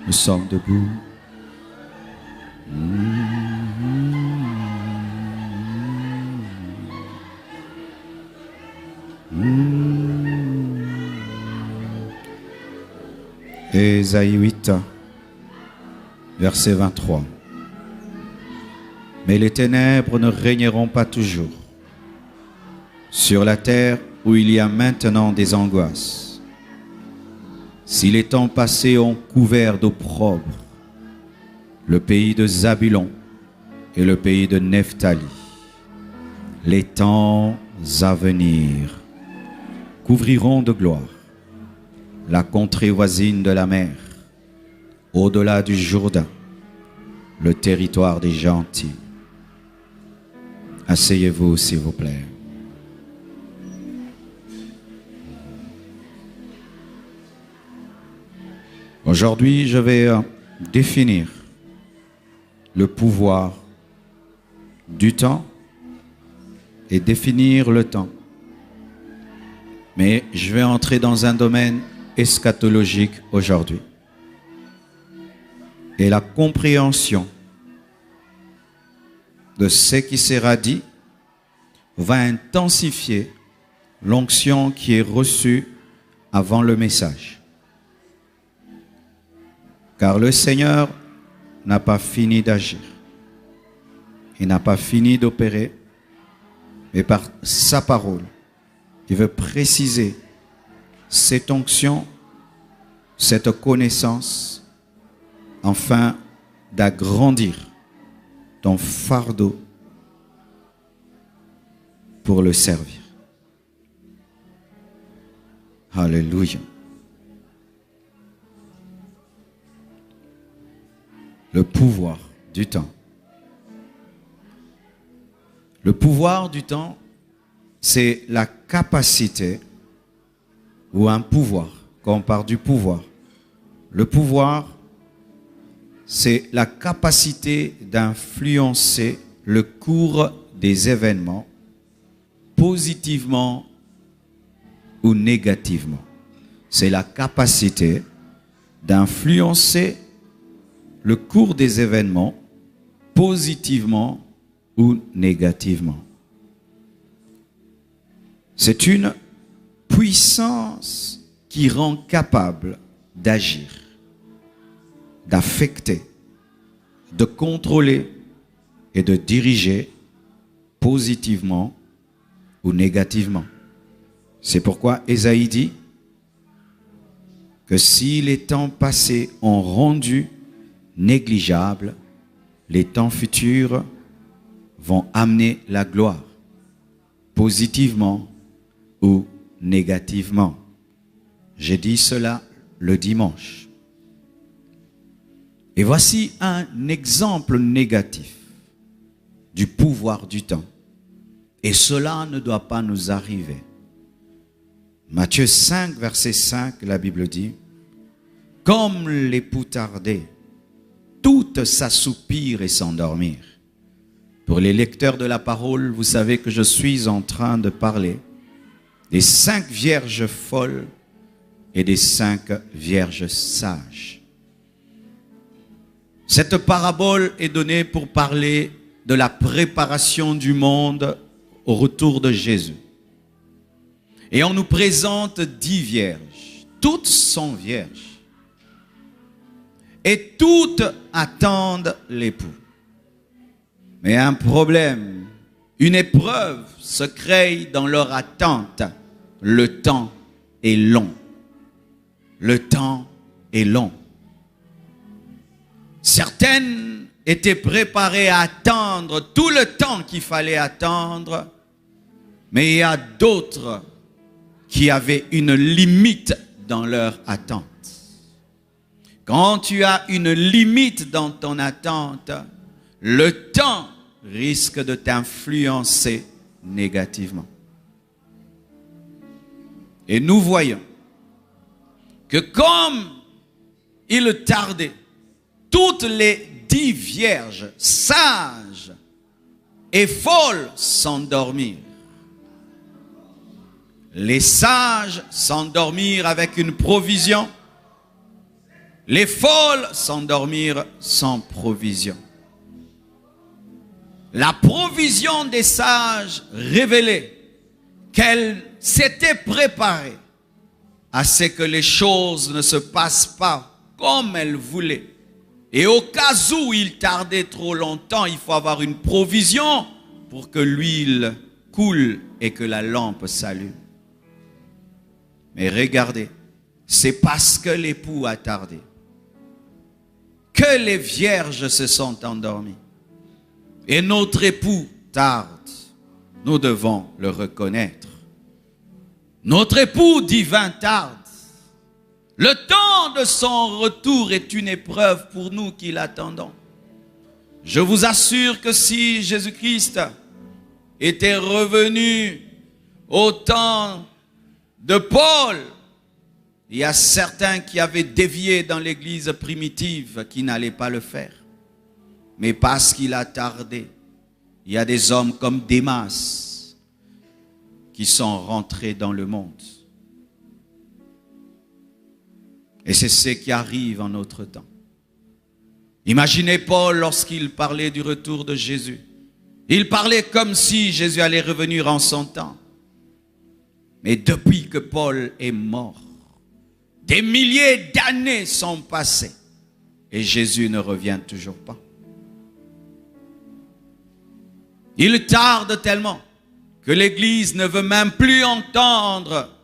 Nous sommes debout. Ésaïe 8, verset 23. Mais les ténèbres ne régneront pas toujours. Sur la terre où il y a maintenant des angoisses, si les temps passés ont couvert d'opprobre le pays de Zabulon et le pays de Nephtali, les temps à venir couvriront de gloire la contrée voisine de la mer, au-delà du Jourdain, le territoire des gentils. Asseyez-vous, s'il vous plaît. Aujourd'hui, je vais définir le pouvoir du temps et définir le temps. Mais je vais entrer dans un domaine eschatologique aujourd'hui. Et la compréhension de ce qui sera dit va intensifier l'onction qui est reçue avant le message. Car le Seigneur n'a pas fini d'agir. Il n'a pas fini d'opérer, mais par sa parole, il veut préciser cette onction, cette connaissance, afin d'agrandir ton fardeau pour le servir. Alléluia. Le pouvoir du temps. Le pouvoir du temps, c'est la capacité ou un pouvoir. Quand on parle du pouvoir, le pouvoir, c'est la capacité d'influencer le cours des événements positivement ou négativement. C'est la capacité d'influencer le cours des événements positivement ou négativement. C'est une puissance qui rend capable d'agir, d'affecter, de contrôler et de diriger positivement ou négativement. C'est pourquoi Ésaïe dit que si les temps passés ont rendu négligeables, les temps futurs vont amener la gloire, positivement ou négativement. J'ai dit cela le dimanche. Et voici un exemple négatif du pouvoir du temps. Et cela ne doit pas nous arriver. Matthieu 5, verset 5, la Bible dit, « Comme l'époux tardait, toutes s'assoupirent et s'endormirent. » Pour les lecteurs de la parole, vous savez que je suis en train de parler des 5 vierges folles et des 5 vierges sages. Cette parabole est donnée pour parler de la préparation du monde au retour de Jésus. Et on nous présente 10 vierges. Toutes sont vierges. Et toutes attendent l'époux. Mais un problème, une épreuve se crée dans leur attente. Le temps est long. Le temps est long. Certaines étaient préparées à attendre tout le temps qu'il fallait attendre, mais il y a d'autres qui avaient une limite dans leur attente. Quand tu as une limite dans ton attente, le temps risque de t'influencer négativement. Et nous voyons que comme il tardait, toutes les 10 vierges sages et folles s'endormirent. Les sages s'endormirent avec une provision. Les folles s'endormirent sans provision. La provision des sages révélait qu'elle s'était préparée à ce que les choses ne se passent pas comme elle voulait. Et au cas où il tardait trop longtemps, il faut avoir une provision pour que l'huile coule et que la lampe s'allume. Mais regardez, c'est parce que l'époux a tardé que les vierges se sont endormies. Et notre époux tarde. Nous devons le reconnaître. Notre époux divin tarde. Le temps de son retour est une épreuve pour nous qui l'attendons. Je vous assure que si Jésus-Christ était revenu au temps de Paul, il y a certains qui avaient dévié dans l'église primitive qui n'allaient pas le faire. Mais parce qu'il a tardé, il y a des hommes comme Démas qui sont rentrés dans le monde. Et c'est ce qui arrive en notre temps. Imaginez Paul lorsqu'il parlait du retour de Jésus. Il parlait comme si Jésus allait revenir en son temps. Mais depuis que Paul est mort, des milliers d'années sont passées et Jésus ne revient toujours pas. Il tarde tellement que l'Église ne veut même plus entendre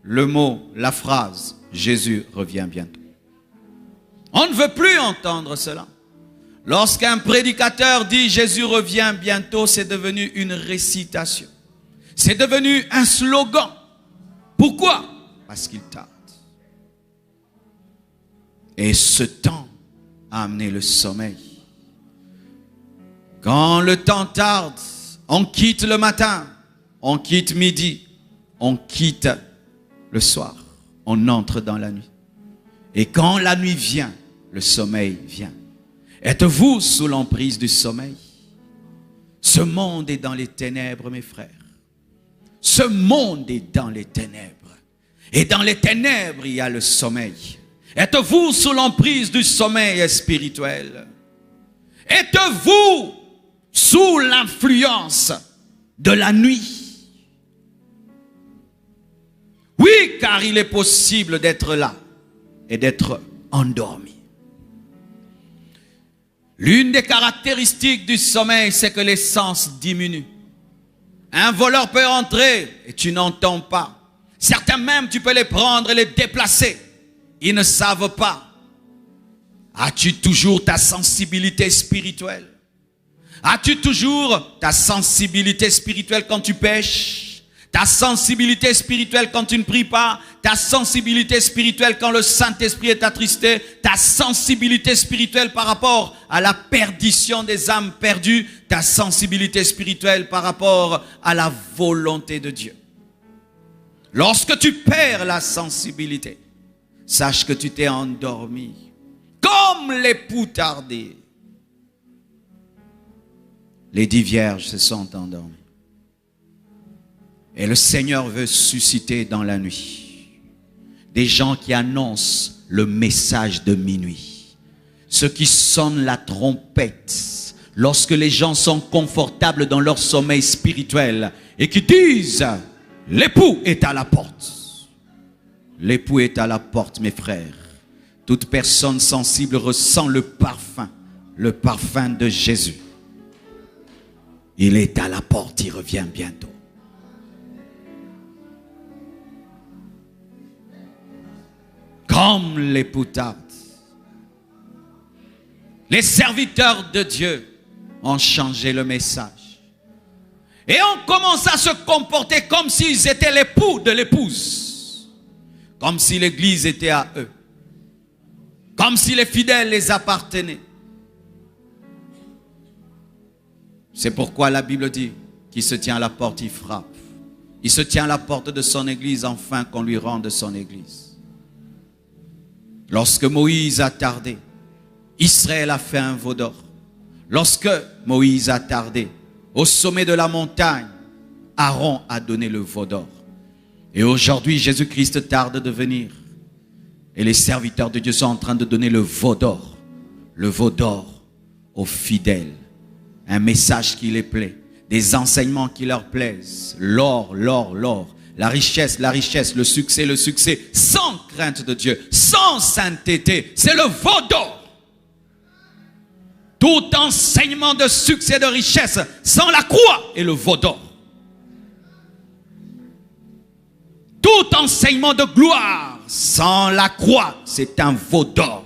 le mot, la phrase « Jésus revient bientôt ». On ne veut plus entendre cela. Lorsqu'un prédicateur dit « Jésus revient bientôt », c'est devenu une récitation. C'est devenu un slogan. Pourquoi? Parce qu'il tarde. Et ce temps a amené le sommeil. Quand le temps tarde, on quitte le matin, on quitte midi, on quitte le soir, on entre dans la nuit. Et quand la nuit vient, le sommeil vient. Êtes-vous sous l'emprise du sommeil? Ce monde est dans les ténèbres, mes frères. Ce monde est dans les ténèbres. Et dans les ténèbres, il y a le sommeil. Êtes-vous sous l'emprise du sommeil spirituel? Êtes-vous sous l'influence de la nuit? Oui, car il est possible d'être là et d'être endormi. L'une des caractéristiques du sommeil, c'est que les sens diminuent. Un voleur peut entrer et tu n'entends pas. Certains même, tu peux les prendre et les déplacer. Ils ne savent pas. As-tu toujours ta sensibilité spirituelle? As-tu toujours ta sensibilité spirituelle quand tu pêches? Ta sensibilité spirituelle quand tu ne pries pas? Ta sensibilité spirituelle quand le Saint-Esprit est attristé? Ta sensibilité spirituelle par rapport à la perdition des âmes perdues? Ta sensibilité spirituelle par rapport à la volonté de Dieu? Lorsque tu perds la sensibilité, sache que tu t'es endormi. Comme l'époux tardé. Les 10 vierges se sont endormies. Et le Seigneur veut susciter dans la nuit des gens qui annoncent le message de minuit. Ceux qui sonnent la trompette lorsque les gens sont confortables dans leur sommeil spirituel et qui disent « L'époux est à la porte ». L'époux est à la porte, mes frères. Toute personne sensible ressent le parfum de Jésus. Il est à la porte, il revient bientôt. Comme l'époux tarde, les serviteurs de Dieu ont changé le message. Et on commence à se comporter comme s'ils étaient l'époux de l'épouse. Comme si l'église était à eux. Comme si les fidèles les appartenaient. C'est pourquoi la Bible dit qu'il se tient à la porte, il frappe. Il se tient à la porte de son église, enfin qu'on lui rende son église. Lorsque Moïse a tardé, Israël a fait un veau d'or. Lorsque Moïse a tardé, au sommet de la montagne, Aaron a donné le veau d'or. Et aujourd'hui, Jésus-Christ tarde de venir. Et les serviteurs de Dieu sont en train de donner le veau d'or aux fidèles. Un message qui les plaît, des enseignements qui leur plaisent. L'or, la richesse, le succès, sans crainte de Dieu, sans sainteté. C'est le veau d'or. Tout enseignement de succès, de richesse, sans la croix est le veau d'or. Tout enseignement de gloire, sans la croix, c'est un veau d'or.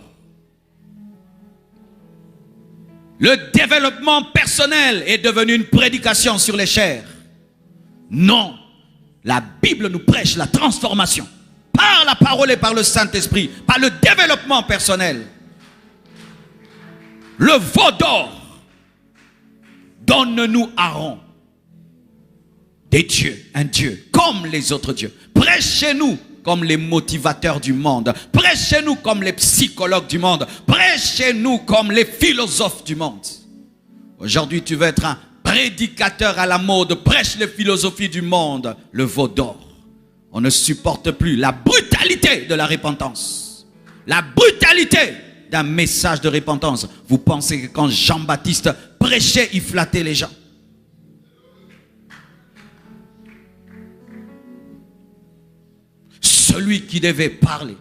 Le développement personnel est devenu une prédication sur les chairs. Non, la Bible nous prêche la transformation par la parole et par le Saint-Esprit, par le développement personnel. Le veau d'or, donne-nous Aaron, des dieux, un Dieu comme les autres dieux. Prêchez-nous comme les motivateurs du monde. Prêchez-nous comme les psychologues du monde. Prêchez-nous comme les philosophes du monde. Aujourd'hui, tu veux être un prédicateur à la mode. Prêche les philosophies du monde. Le veau d'or. On ne supporte plus la brutalité de la repentance. La brutalité d'un message de repentance. Vous pensez que quand Jean-Baptiste prêchait, il flattait les gens? Celui qui devait parler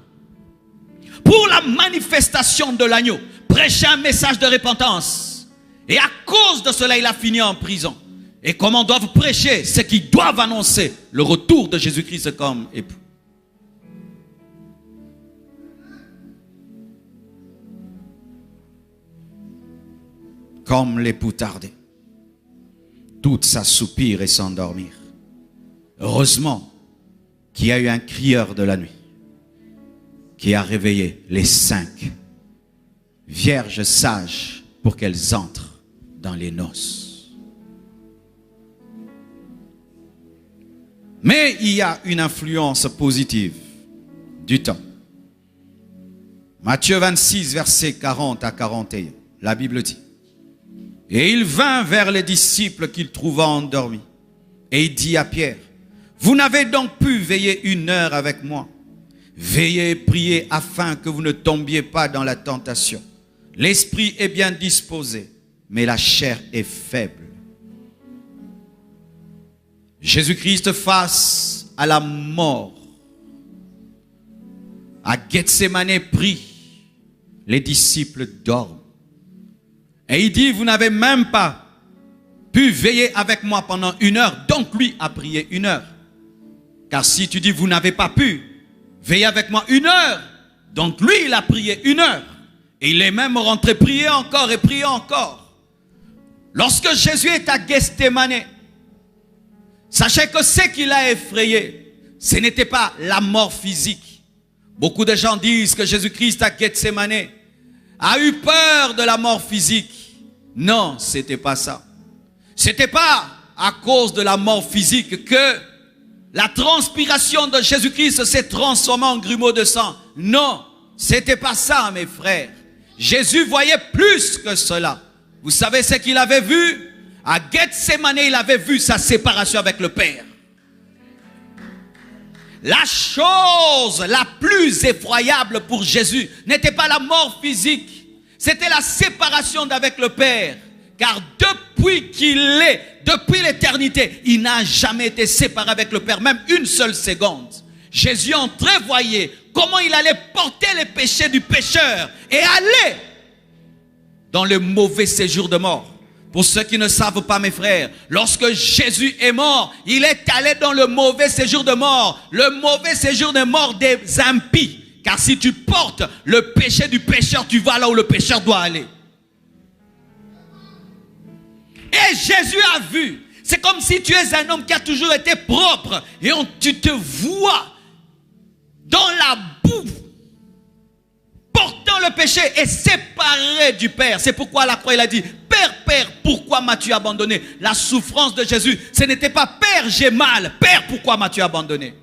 pour la manifestation de l'agneau, prêcher un message de repentance. Et à cause de cela, il a fini en prison. Et comment doivent prêcher ceux qui doivent annoncer le retour de Jésus-Christ comme époux? Comme l'époux tardé, toute s'assoupir et s'endormir. Heureusement qu'il y a eu un crieur de la nuit qui a réveillé les 5 vierges sages pour qu'elles entrent dans les noces. Mais il y a une influence positive du temps. Matthieu 26, versets 40 à 41, la Bible dit: et il vint vers les disciples qu'il trouva endormis. Et il dit à Pierre: vous n'avez donc pu veiller 1 heure avec moi? Veillez et priez afin que vous ne tombiez pas dans la tentation. L'esprit est bien disposé, mais la chair est faible. Jésus-Christ face à la mort, à Gethsémane prie, les disciples dorment. Et il dit: vous n'avez même pas pu veiller avec moi pendant 1 heure. Donc lui a prié 1 heure. Car si tu dis vous n'avez pas pu veiller avec moi 1 heure, donc lui il a prié 1 heure. Et il est même rentré prier encore et prier encore. Lorsque Jésus est à Gethsémane, sachez que ce qui l'a effrayé, ce n'était pas la mort physique. Beaucoup de gens disent que Jésus-Christ à Gethsémane a eu peur de la mort physique. Non, c'était pas ça. C'était pas à cause de la mort physique que la transpiration de Jésus-Christ s'est transformée en grumeaux de sang. Non, c'était pas ça, mes frères. Jésus voyait plus que cela. Vous savez ce qu'il avait vu? À Gethsémane, il avait vu sa séparation avec le Père. La chose la plus effroyable pour Jésus n'était pas la mort physique. C'était la séparation avec le Père. Car depuis qu'il est, depuis l'éternité, il n'a jamais été séparé avec le Père, même une seule seconde. Jésus entrevoyait comment il allait porter les péchés du pécheur et aller dans le mauvais séjour de mort. Pour ceux qui ne savent pas, mes frères, lorsque Jésus est mort, il est allé dans le mauvais séjour de mort. Le mauvais séjour de mort des impies. Car si tu portes le péché du pécheur, tu vas là où le pécheur doit aller. Et Jésus a vu. C'est comme si tu es un homme qui a toujours été propre. Et tu te vois dans la boue, portant le péché et séparé du Père. C'est pourquoi à la croix il a dit: Père, Père, pourquoi m'as-tu abandonné? La souffrance de Jésus, ce n'était pas Père, j'ai mal. Père, pourquoi m'as-tu abandonné?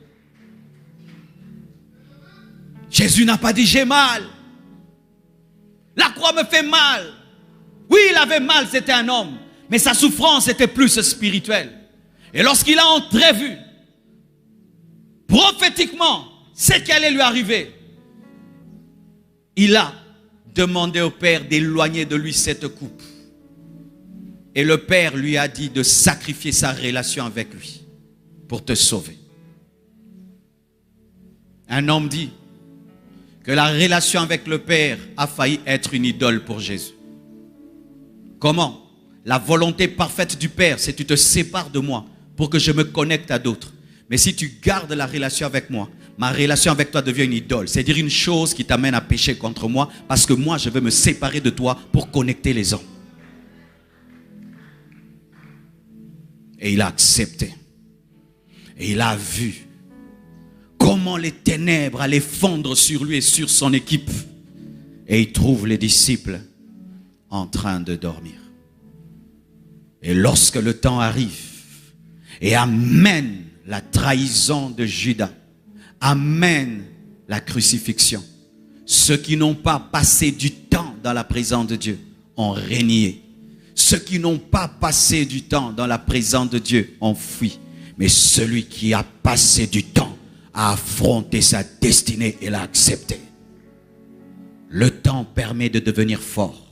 Jésus n'a pas dit j'ai mal. La croix me fait mal. Oui, il avait mal, c'était un homme. Mais sa souffrance était plus spirituelle. Et lorsqu'il a entrevu prophétiquement ce qui allait lui arriver, Il a demandé au Père d'éloigner de lui cette coupe. Et le Père lui a dit de sacrifier sa relation avec lui pour te sauver. Un homme dit que la relation avec le Père a failli être une idole pour Jésus. Comment? La volonté parfaite du Père, c'est que tu te sépares de moi pour que je me connecte à d'autres. Mais si tu gardes la relation avec moi, ma relation avec toi devient une idole. C'est-à-dire une chose qui t'amène à pécher contre moi parce que moi, je veux me séparer de toi pour connecter les hommes. Et il a accepté. Et il a vu comment les ténèbres allaient fondre sur lui et sur son équipe. Et il trouve les disciples en train de dormir. Et lorsque le temps arrive et amène la trahison de Judas, amène la crucifixion, ceux qui n'ont pas passé du temps dans la présence de Dieu ont régné. Ceux qui n'ont pas passé du temps dans la présence de Dieu ont fui. Mais celui qui a passé du temps a affronté sa destinée et l'a accepté. Le temps permet de devenir fort.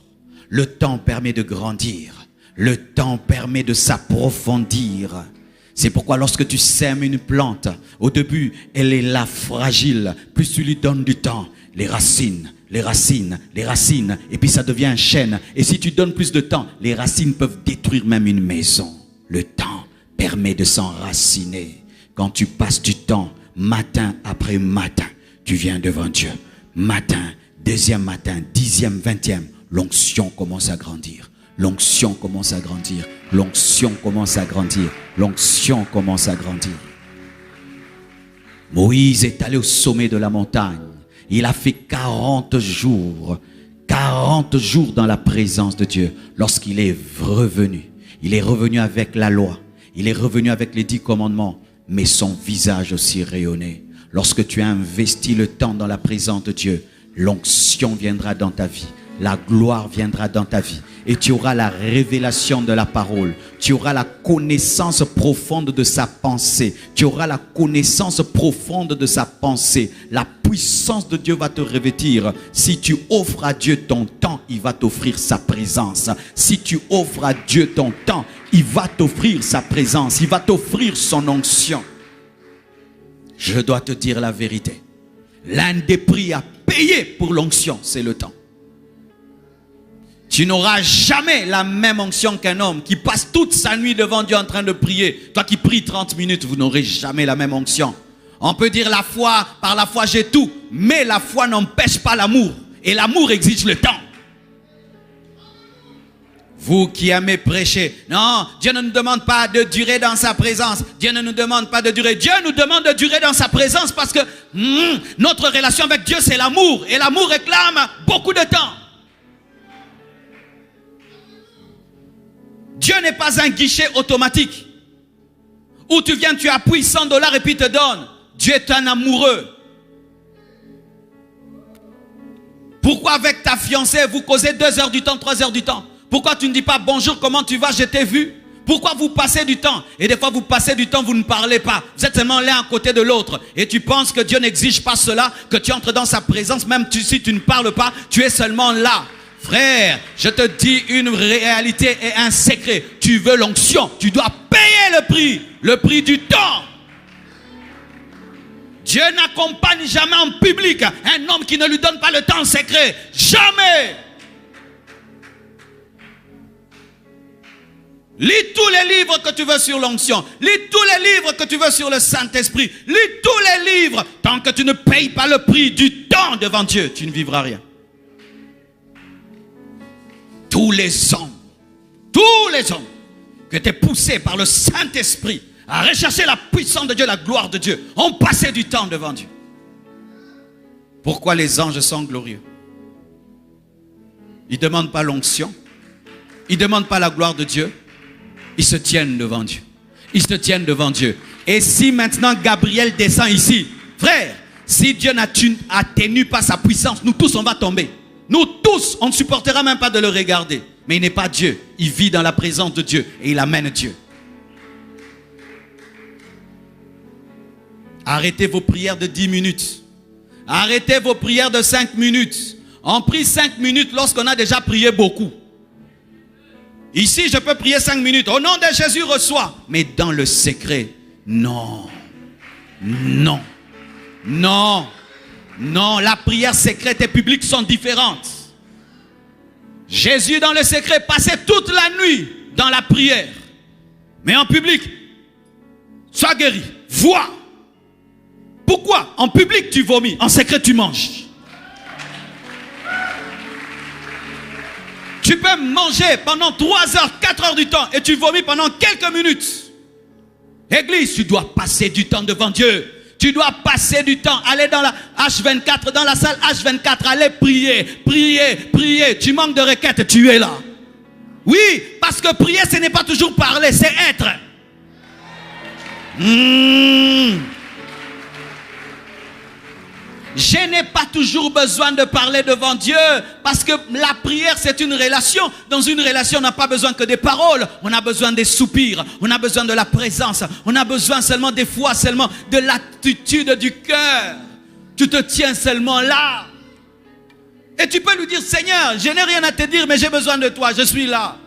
Le temps permet de grandir. Le temps permet de s'approfondir. C'est pourquoi lorsque tu sèmes une plante, au début, elle est là fragile. Plus tu lui donnes du temps, les racines, et puis ça devient un chêne. Et si tu donnes plus de temps, les racines peuvent détruire même une maison. Le temps permet de s'enraciner. Quand tu passes du temps, matin après matin, tu viens devant Dieu. Matin, deuxième matin, 10e, 20e, l'onction commence à grandir. L'onction commence à grandir. L'onction commence à grandir. L'onction commence à grandir. Moïse est allé au sommet de la montagne. Il a fait 40 jours dans la présence de Dieu. Lorsqu'il est revenu, il est revenu avec la loi. Il est revenu avec les 10 commandements. Mais son visage aussi rayonnait. Lorsque tu as investi le temps dans la présence de Dieu, l'onction viendra dans ta vie. La gloire viendra dans ta vie. Et tu auras la révélation de la parole. Tu auras la connaissance profonde de sa pensée. Tu auras la connaissance profonde de sa pensée. La puissance de Dieu va te revêtir. Si tu offres à Dieu ton temps, il va t'offrir sa présence. Si tu offres à Dieu ton temps, il va t'offrir sa présence. Il va t'offrir son onction. Je dois te dire la vérité. L'un des prix à payer pour l'onction, c'est le temps. Tu n'auras jamais la même onction qu'un homme qui passe toute sa nuit devant Dieu en train de prier. Toi qui pries 30 minutes, vous n'aurez jamais la même onction. On peut dire la foi, par la foi j'ai tout. Mais la foi n'empêche pas l'amour. Et l'amour exige le temps. Vous qui aimez prêcher, non, Dieu ne nous demande pas de durer dans sa présence. Dieu ne nous demande pas de durer. Dieu nous demande de durer dans sa présence parce que notre relation avec Dieu, c'est l'amour. Et l'amour réclame beaucoup de temps. Dieu n'est pas un guichet automatique où tu viens, tu appuies $100 et puis te donne. Dieu est un amoureux. Pourquoi avec ta fiancée, vous causez 2 heures du temps, 3 heures du temps? Pourquoi tu ne dis pas bonjour, comment tu vas, je t'ai vu? Pourquoi vous passez du temps? Et des fois vous passez du temps, vous ne parlez pas. Vous êtes seulement l'un à côté de l'autre. Et tu penses que Dieu n'exige pas cela, que tu entres dans sa présence, même si tu ne parles pas, tu es seulement là. Frère, je te dis une réalité et un secret. Tu veux l'onction, tu dois payer le prix du temps. Dieu n'accompagne jamais en public un homme qui ne lui donne pas le temps secret. Jamais. Lis tous les livres que tu veux sur l'onction. Lis tous les livres que tu veux sur le Saint-Esprit. Lis tous les livres. Tant que tu ne payes pas le prix du temps devant Dieu, tu ne vivras rien. Tous les hommes qui étaient poussés par le Saint-Esprit à rechercher la puissance de Dieu, la gloire de Dieu, ont passé du temps devant Dieu. Pourquoi les anges sont glorieux? Ils ne demandent pas l'onction. Ils ne demandent pas la gloire de Dieu. Ils se tiennent devant Dieu. Ils se tiennent devant Dieu. Et si maintenant Gabriel descend ici, frère, si Dieu n'atténue pas sa puissance, nous tous on va tomber. Nous tous, on ne supportera même pas de le regarder. Mais il n'est pas Dieu. Il vit dans la présence de Dieu et il amène Dieu. Arrêtez vos prières de 10 minutes. Arrêtez vos prières de 5 minutes. On prie 5 minutes lorsqu'on a déjà prié beaucoup. Ici, je peux prier 5 minutes. Au nom de Jésus, reçois. Mais dans le secret, non. Non. Non. Non. La prière secrète et publique sont différentes. Jésus, dans le secret, passait toute la nuit dans la prière. Mais en public, sois guéri. Vois. Pourquoi? En public, tu vomis. En secret, tu manges. Tu peux manger pendant 3 heures, 4 heures du temps et tu vomis pendant quelques minutes. Église, tu dois passer du temps devant Dieu. Tu dois passer du temps, aller dans la H24, dans la salle H24, aller prier, prier, prier. Tu manques de requêtes, tu es là. Oui, parce que prier, ce n'est pas toujours parler, c'est être. Je n'ai pas toujours besoin de parler devant Dieu parce que la prière c'est une relation. Dans une relation on n'a pas besoin que des paroles. On a besoin des soupirs. On a besoin de la présence. On a besoin seulement des fois, seulement de l'attitude du cœur. Tu te tiens seulement là. Et tu peux lui dire Seigneur, je n'ai rien à te dire mais j'ai besoin de toi, je suis là.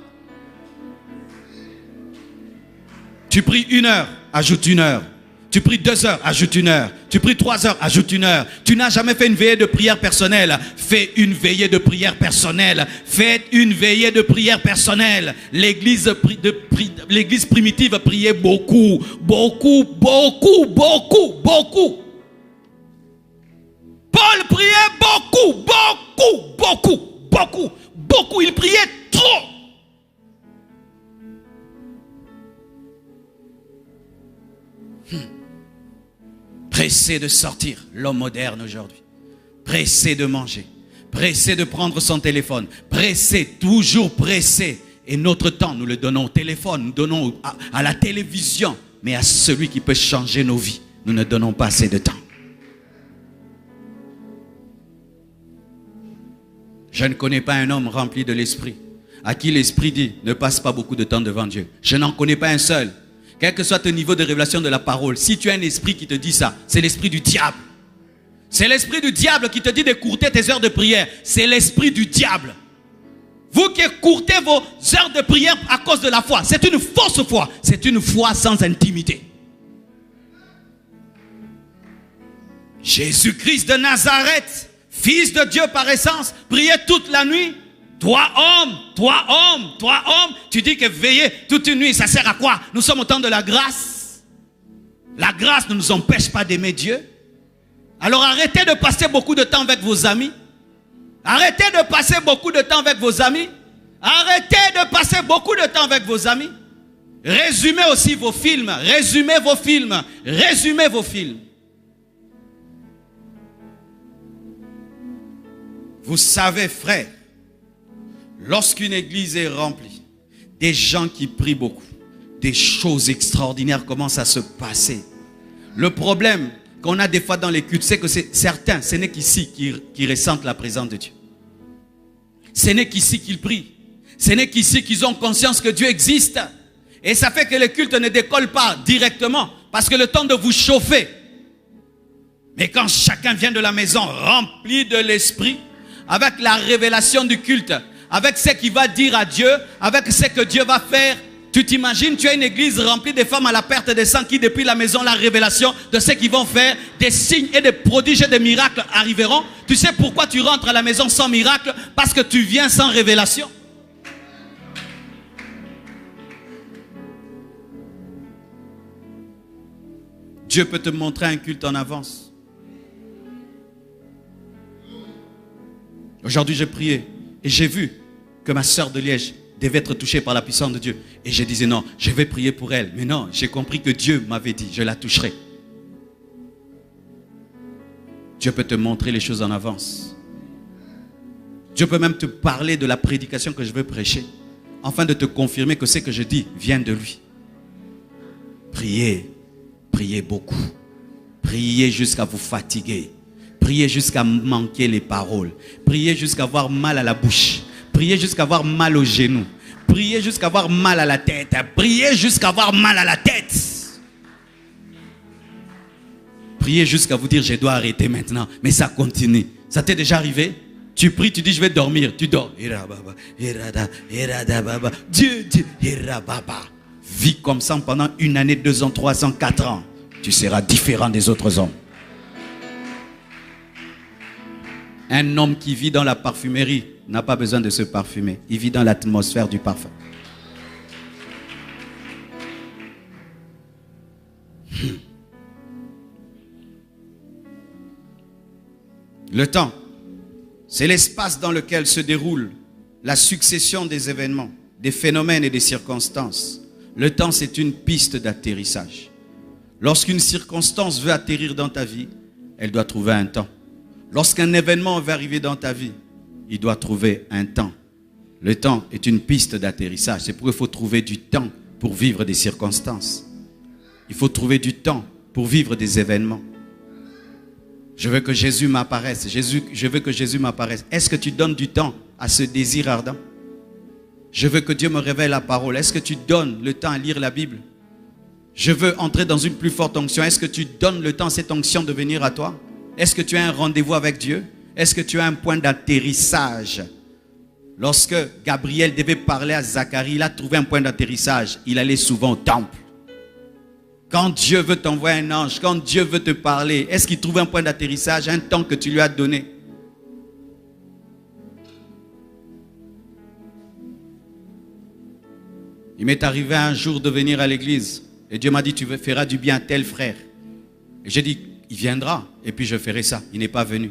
Tu pries 1 heure, ajoute 1 heure. Tu pries 2 heures, ajoute 1 heure. Tu pries 3 heures, ajoute 1 heure. Tu n'as jamais fait une veillée de prière personnelle. Fais une veillée de prière personnelle. Faites une veillée de prière personnelle. L'église primitive priait beaucoup, beaucoup, beaucoup, beaucoup, beaucoup. Paul priait beaucoup, beaucoup, beaucoup, beaucoup, beaucoup. Il priait trop. Pressé de sortir, l'homme moderne aujourd'hui. Pressé de manger. Pressé de prendre son téléphone. Pressé, toujours pressé. Et notre temps, nous le donnons au téléphone, nous donnons à la télévision. Mais à celui qui peut changer nos vies, nous ne donnons pas assez de temps. Je ne connais pas un homme rempli de l'esprit, à qui l'esprit dit, ne passe pas beaucoup de temps devant Dieu. Je n'en connais pas un seul. Quel que soit ton niveau de révélation de la parole, si tu as un esprit qui te dit ça, c'est l'esprit du diable. C'est l'esprit du diable qui te dit d'écourter tes heures de prière. C'est l'esprit du diable. Vous qui écourtez vos heures de prière à cause de la foi, c'est une fausse foi. C'est une foi sans intimité. Jésus-Christ de Nazareth, fils de Dieu par essence, priait toute la nuit. Toi homme, tu dis que veiller toute une nuit, ça sert à quoi? Nous sommes au temps de la grâce. La grâce ne nous empêche pas d'aimer Dieu. Alors arrêtez de passer beaucoup de temps avec vos amis. Arrêtez de passer beaucoup de temps avec vos amis. Arrêtez de passer beaucoup de temps avec vos amis. Résumez aussi vos films. Résumez vos films. Résumez vos films. Vous savez, frère, lorsqu'une église est remplie, des gens qui prient beaucoup, des choses extraordinaires commencent à se passer. Le problème qu'on a des fois dans les cultes, c'est que certains, ce n'est qu'ici qui ressentent la présence de Dieu. Ce n'est qu'ici qu'ils prient. Ce n'est qu'ici qu'ils ont conscience que Dieu existe. Et ça fait que le culte ne décolle pas directement, parce que le temps de vous chauffer. Mais quand chacun vient de la maison rempli de l'esprit, avec la révélation du culte, avec ce qu'il va dire à Dieu, avec ce que Dieu va faire. Tu t'imagines, tu as une église remplie de femmes à la perte de sang qui depuis la maison, la révélation de ce qu'ils vont faire, des signes et des prodiges et des miracles arriveront. Tu sais pourquoi tu rentres à la maison sans miracle? Parce que tu viens sans révélation. Dieu peut te montrer un culte en avance. Aujourd'hui, j'ai prié et j'ai vu que ma sœur de Liège devait être touchée par la puissance de Dieu. Et je disais non, je vais prier pour elle. Mais non, j'ai compris que Dieu m'avait dit, je la toucherai. Dieu peut te montrer les choses en avance. Dieu peut même te parler de la prédication que je veux prêcher, afin de te confirmer que ce que je dis vient de lui. Priez, priez beaucoup. Priez jusqu'à vous fatiguer. Priez jusqu'à manquer les paroles. Priez jusqu'à avoir mal à la bouche. Priez jusqu'à avoir mal aux genoux. Priez jusqu'à avoir mal à la tête. Priez jusqu'à avoir mal à la tête. Priez jusqu'à vous dire je dois arrêter maintenant. Mais ça continue. Ça t'est déjà arrivé? Tu pries, tu dis je vais dormir, tu dors. Dieu, vis comme ça pendant 1 année, 2 ans, 3 ans, 4 ans. Tu seras différent des autres hommes. Un homme qui vit dans la parfumerie n'a pas besoin de se parfumer. Il vit dans l'atmosphère du parfum. Le temps, c'est l'espace dans lequel se déroule la succession des événements, des phénomènes et des circonstances. Le temps, c'est une piste d'atterrissage. Lorsqu'une circonstance veut atterrir dans ta vie, elle doit trouver un temps. Lorsqu'un événement veut arriver dans ta vie, il doit trouver un temps. Le temps est une piste d'atterrissage. C'est pourquoi il faut trouver du temps pour vivre des circonstances. Il faut trouver du temps pour vivre des événements. Je veux que Jésus m'apparaisse. Je veux que Jésus m'apparaisse. Est-ce que tu donnes du temps à ce désir ardent? Je veux que Dieu me révèle la parole. Est-ce que tu donnes le temps à lire la Bible? Je veux entrer dans une plus forte onction. Est-ce que tu donnes le temps à cette onction de venir à toi? Est-ce que tu as un rendez-vous avec Dieu? Est-ce que tu as un point d'atterrissage? Lorsque Gabriel devait parler à Zacharie, il a trouvé un point d'atterrissage. Il allait souvent au temple. Quand Dieu veut t'envoyer un ange, quand Dieu veut te parler, est-ce qu'il trouve un point d'atterrissage, un temps que tu lui as donné? Il m'est arrivé un jour de venir à l'église et Dieu m'a dit, tu feras du bien à tel frère. Et j'ai dit, il viendra et puis je ferai ça. Il n'est pas venu.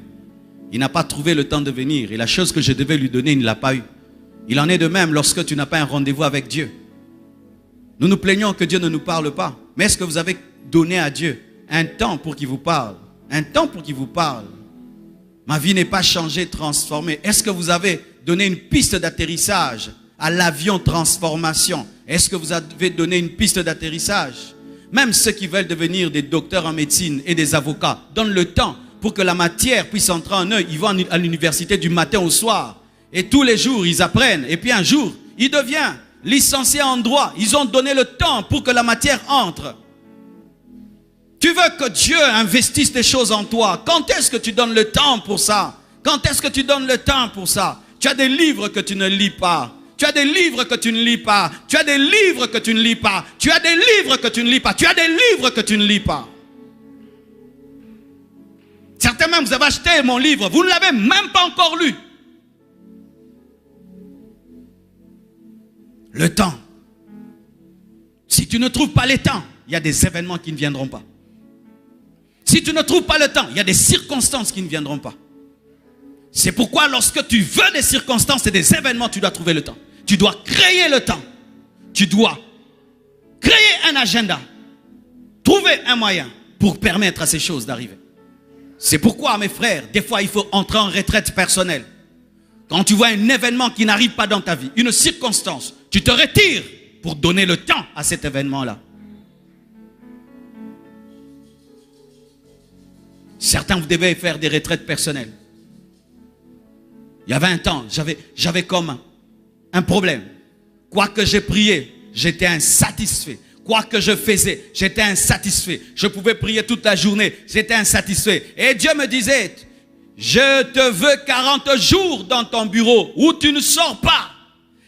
Il n'a pas trouvé le temps de venir et la chose que je devais lui donner, il ne l'a pas eu. Il en est de même lorsque tu n'as pas un rendez-vous avec Dieu. Nous nous plaignons que Dieu ne nous parle pas. Mais est-ce que vous avez donné à Dieu un temps pour qu'il vous parle? Un temps pour qu'il vous parle. Ma vie n'est pas changée, transformée. Est-ce que vous avez donné une piste d'atterrissage à l'avion transformation? Est-ce que vous avez donné une piste d'atterrissage? Même ceux qui veulent devenir des docteurs en médecine et des avocats donnent le temps pour que la matière puisse entrer en eux. Ils vont à l'université du matin au soir. Et tous les jours, ils apprennent. Et puis un jour, ils deviennent licenciés en droit. Ils ont donné le temps pour que la matière entre. Tu veux que Dieu investisse des choses en toi. Quand est-ce que tu donnes le temps pour ça? Quand est-ce que tu donnes le temps pour ça? Tu as des livres que tu ne lis pas. Tu as des livres que tu ne lis pas. Tu as des livres que tu ne lis pas. Tu as des livres que tu ne lis pas. Tu as des livres que tu ne lis pas. Certainement, vous avez acheté mon livre. Vous ne l'avez même pas encore lu. Le temps. Si tu ne trouves pas les temps, il y a des événements qui ne viendront pas. Si tu ne trouves pas le temps, il y a des circonstances qui ne viendront pas. C'est pourquoi lorsque tu veux des circonstances et des événements, tu dois trouver le temps. Tu dois créer le temps. Tu dois créer un agenda. Trouver un moyen pour permettre à ces choses d'arriver. C'est pourquoi, mes frères, des fois il faut entrer en retraite personnelle. Quand tu vois un événement qui n'arrive pas dans ta vie, une circonstance, tu te retires pour donner le temps à cet événement-là. Certains, vous devez faire des retraites personnelles. Il y avait un temps, j'avais comme un problème. Quoi que j'ai prié, j'étais insatisfait. Quoi que je faisais, j'étais insatisfait. Je pouvais prier toute la journée, j'étais insatisfait. Et Dieu me disait, je te veux 40 jours dans ton bureau où tu ne sors pas.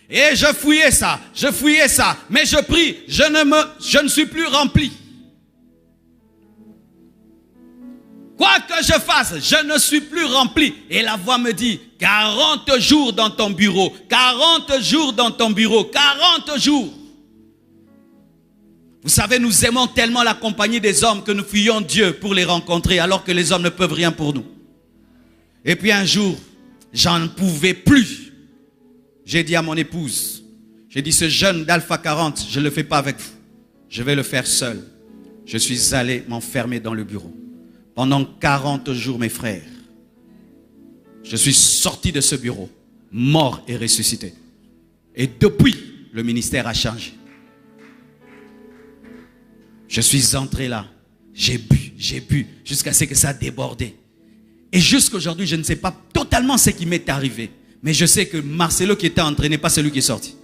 Et je fouillais ça, mais je prie, je ne suis plus rempli. Quoi que je fasse, je ne suis plus rempli. Et la voix me dit, 40 jours dans ton bureau, 40 jours dans ton bureau, 40 jours. Vous savez, nous aimons tellement la compagnie des hommes que nous fuyons Dieu pour les rencontrer alors que les hommes ne peuvent rien pour nous. Et puis un jour, j'en pouvais plus. J'ai dit à mon épouse, j'ai dit ce jeûne d'Alpha 40, je ne le fais pas avec vous. Je vais le faire seul. Je suis allé m'enfermer dans le bureau. Pendant 40 jours, mes frères, je suis sorti de ce bureau, mort et ressuscité. Et depuis, le ministère a changé. Je suis entré là, j'ai bu, jusqu'à ce que ça a débordé. Et jusqu'aujourd'hui, je ne sais pas totalement ce qui m'est arrivé. Mais je sais que Marcelo qui était entré n'est pas celui qui est sorti.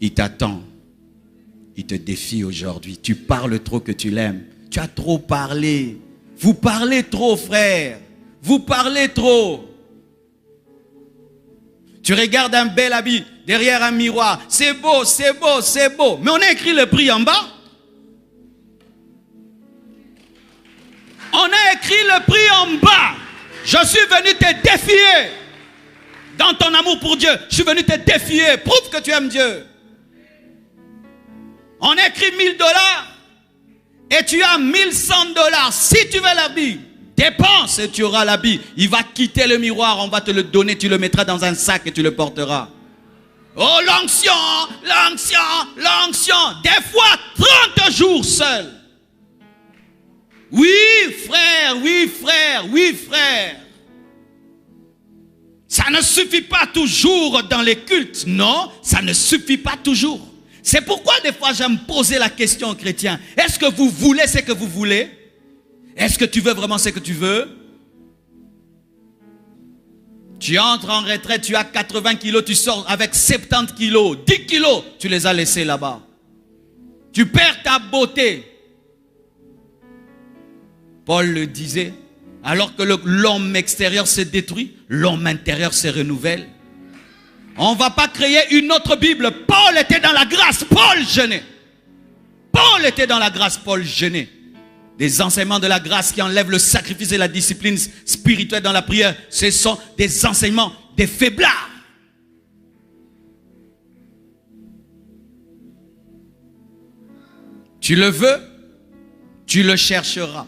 Il t'attend. Il te défie aujourd'hui. Tu parles trop que tu l'aimes. Tu as trop parlé. Vous parlez trop, frère. Vous parlez trop. Tu regardes un bel habit derrière un miroir. C'est beau, c'est beau, c'est beau. Mais on a écrit le prix en bas. On a écrit le prix en bas. Je suis venu te défier. Dans ton amour pour Dieu, je suis venu te défier. Prouve que tu aimes Dieu. On a écrit $1000 et tu as $1100. Si tu veux l'habit, dépense et tu auras l'habit. Il va quitter le miroir, on va te le donner, tu le mettras dans un sac et tu le porteras. Oh, l'onction, l'onction, l'onction. Des fois, 30 jours seul. Oui, frère, oui, frère, oui, frère. Ça ne suffit pas toujours dans les cultes. Non, ça ne suffit pas toujours. C'est pourquoi des fois j'aime poser la question aux chrétiens. Est-ce que vous voulez ce que vous voulez? Est-ce que tu veux vraiment ce que tu veux? Tu entres en retraite, tu as 80 kilos, tu sors avec 70 kilos, 10 kilos, tu les as laissés là-bas. Tu perds ta beauté. Paul le disait, alors que l'homme extérieur se détruit, l'homme intérieur se renouvelle. On ne va pas créer une autre Bible. Paul était dans la grâce, Paul jeûnait. Paul était dans la grâce, Paul jeûnait. Des enseignements de la grâce qui enlèvent le sacrifice et la discipline spirituelle dans la prière, ce sont des enseignements des faiblards. Tu le veux, tu le chercheras.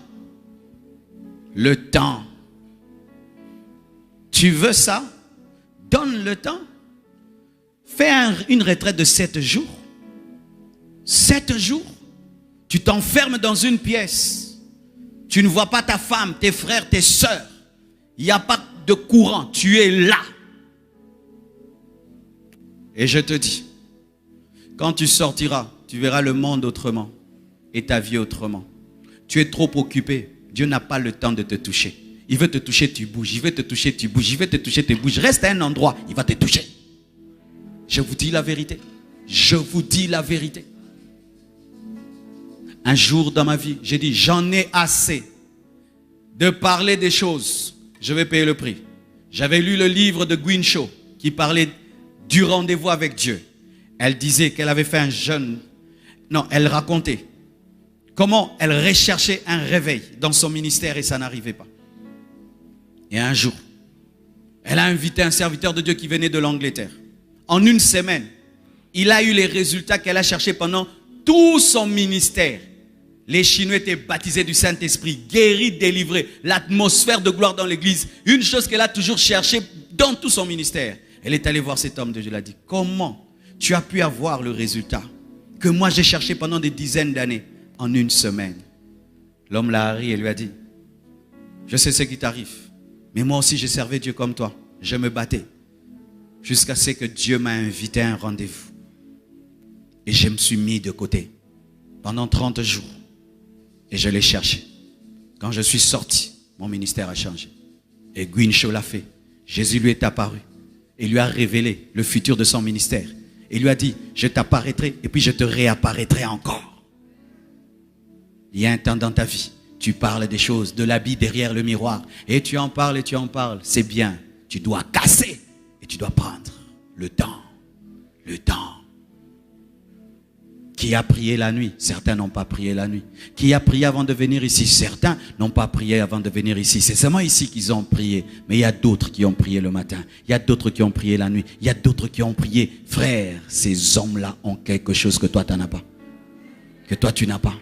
Le temps. Tu veux ça? Donne le temps. Fais une retraite de 7 jours. 7 jours. Tu t'enfermes dans une pièce. Tu ne vois pas ta femme, tes frères, tes sœurs. Il n'y a pas de courant. Tu es là. Et je te dis, quand tu sortiras, tu verras le monde autrement et ta vie autrement. Tu es trop occupé. Dieu n'a pas le temps de te toucher. Il veut te toucher, tu bouges. Il veut te toucher, tu bouges. Il veut te toucher, tu bouges. Reste à un endroit, il va te toucher. Je vous dis la vérité. Je vous dis la vérité. Un jour dans ma vie, j'ai dit, j'en ai assez de parler des choses. Je vais payer le prix. J'avais lu le livre de Gwyn Cho qui parlait du rendez-vous avec Dieu. Elle disait qu'elle avait fait un jeûne. Non, elle racontait comment elle recherchait un réveil dans son ministère et ça n'arrivait pas. Et un jour, elle a invité un serviteur de Dieu qui venait de l'Angleterre. En une semaine, il a eu les résultats qu'elle a cherchés pendant tout son ministère. Les Chinois étaient baptisés du Saint-Esprit, guéris, délivrés, l'atmosphère de gloire dans l'église. Une chose qu'elle a toujours cherchée dans tout son ministère. Elle est allée voir cet homme de Dieu, elle a dit, comment tu as pu avoir le résultat que moi j'ai cherché pendant des dizaines d'années en une semaine? L'homme l'a ri et lui a dit, je sais ce qui t'arrive, mais moi aussi je servais Dieu comme toi. Je me battais jusqu'à ce que Dieu m'a invité à un rendez-vous. Et je me suis mis de côté pendant 30 jours. Et je l'ai cherché. Quand je suis sorti, mon ministère a changé. Et Gwyn Cho l'a fait. Jésus lui est apparu et lui a révélé le futur de son ministère. Et lui a dit, je t'apparaîtrai et puis je te réapparaîtrai encore. Il y a un temps dans ta vie, tu parles des choses, de l'habit derrière le miroir. Et tu en parles et tu en parles. C'est bien. Tu dois casser et tu dois prendre le temps. Le temps. Qui a prié la nuit? Certains n'ont pas prié la nuit. Qui a prié avant de venir ici? Certains n'ont pas prié avant de venir ici. C'est seulement ici qu'ils ont prié. Mais il y a d'autres qui ont prié le matin. Il y a d'autres qui ont prié la nuit. Il y a d'autres qui ont prié. Frère, ces hommes-là ont quelque chose que toi, tu n'en as pas. Que toi, tu n'as pas.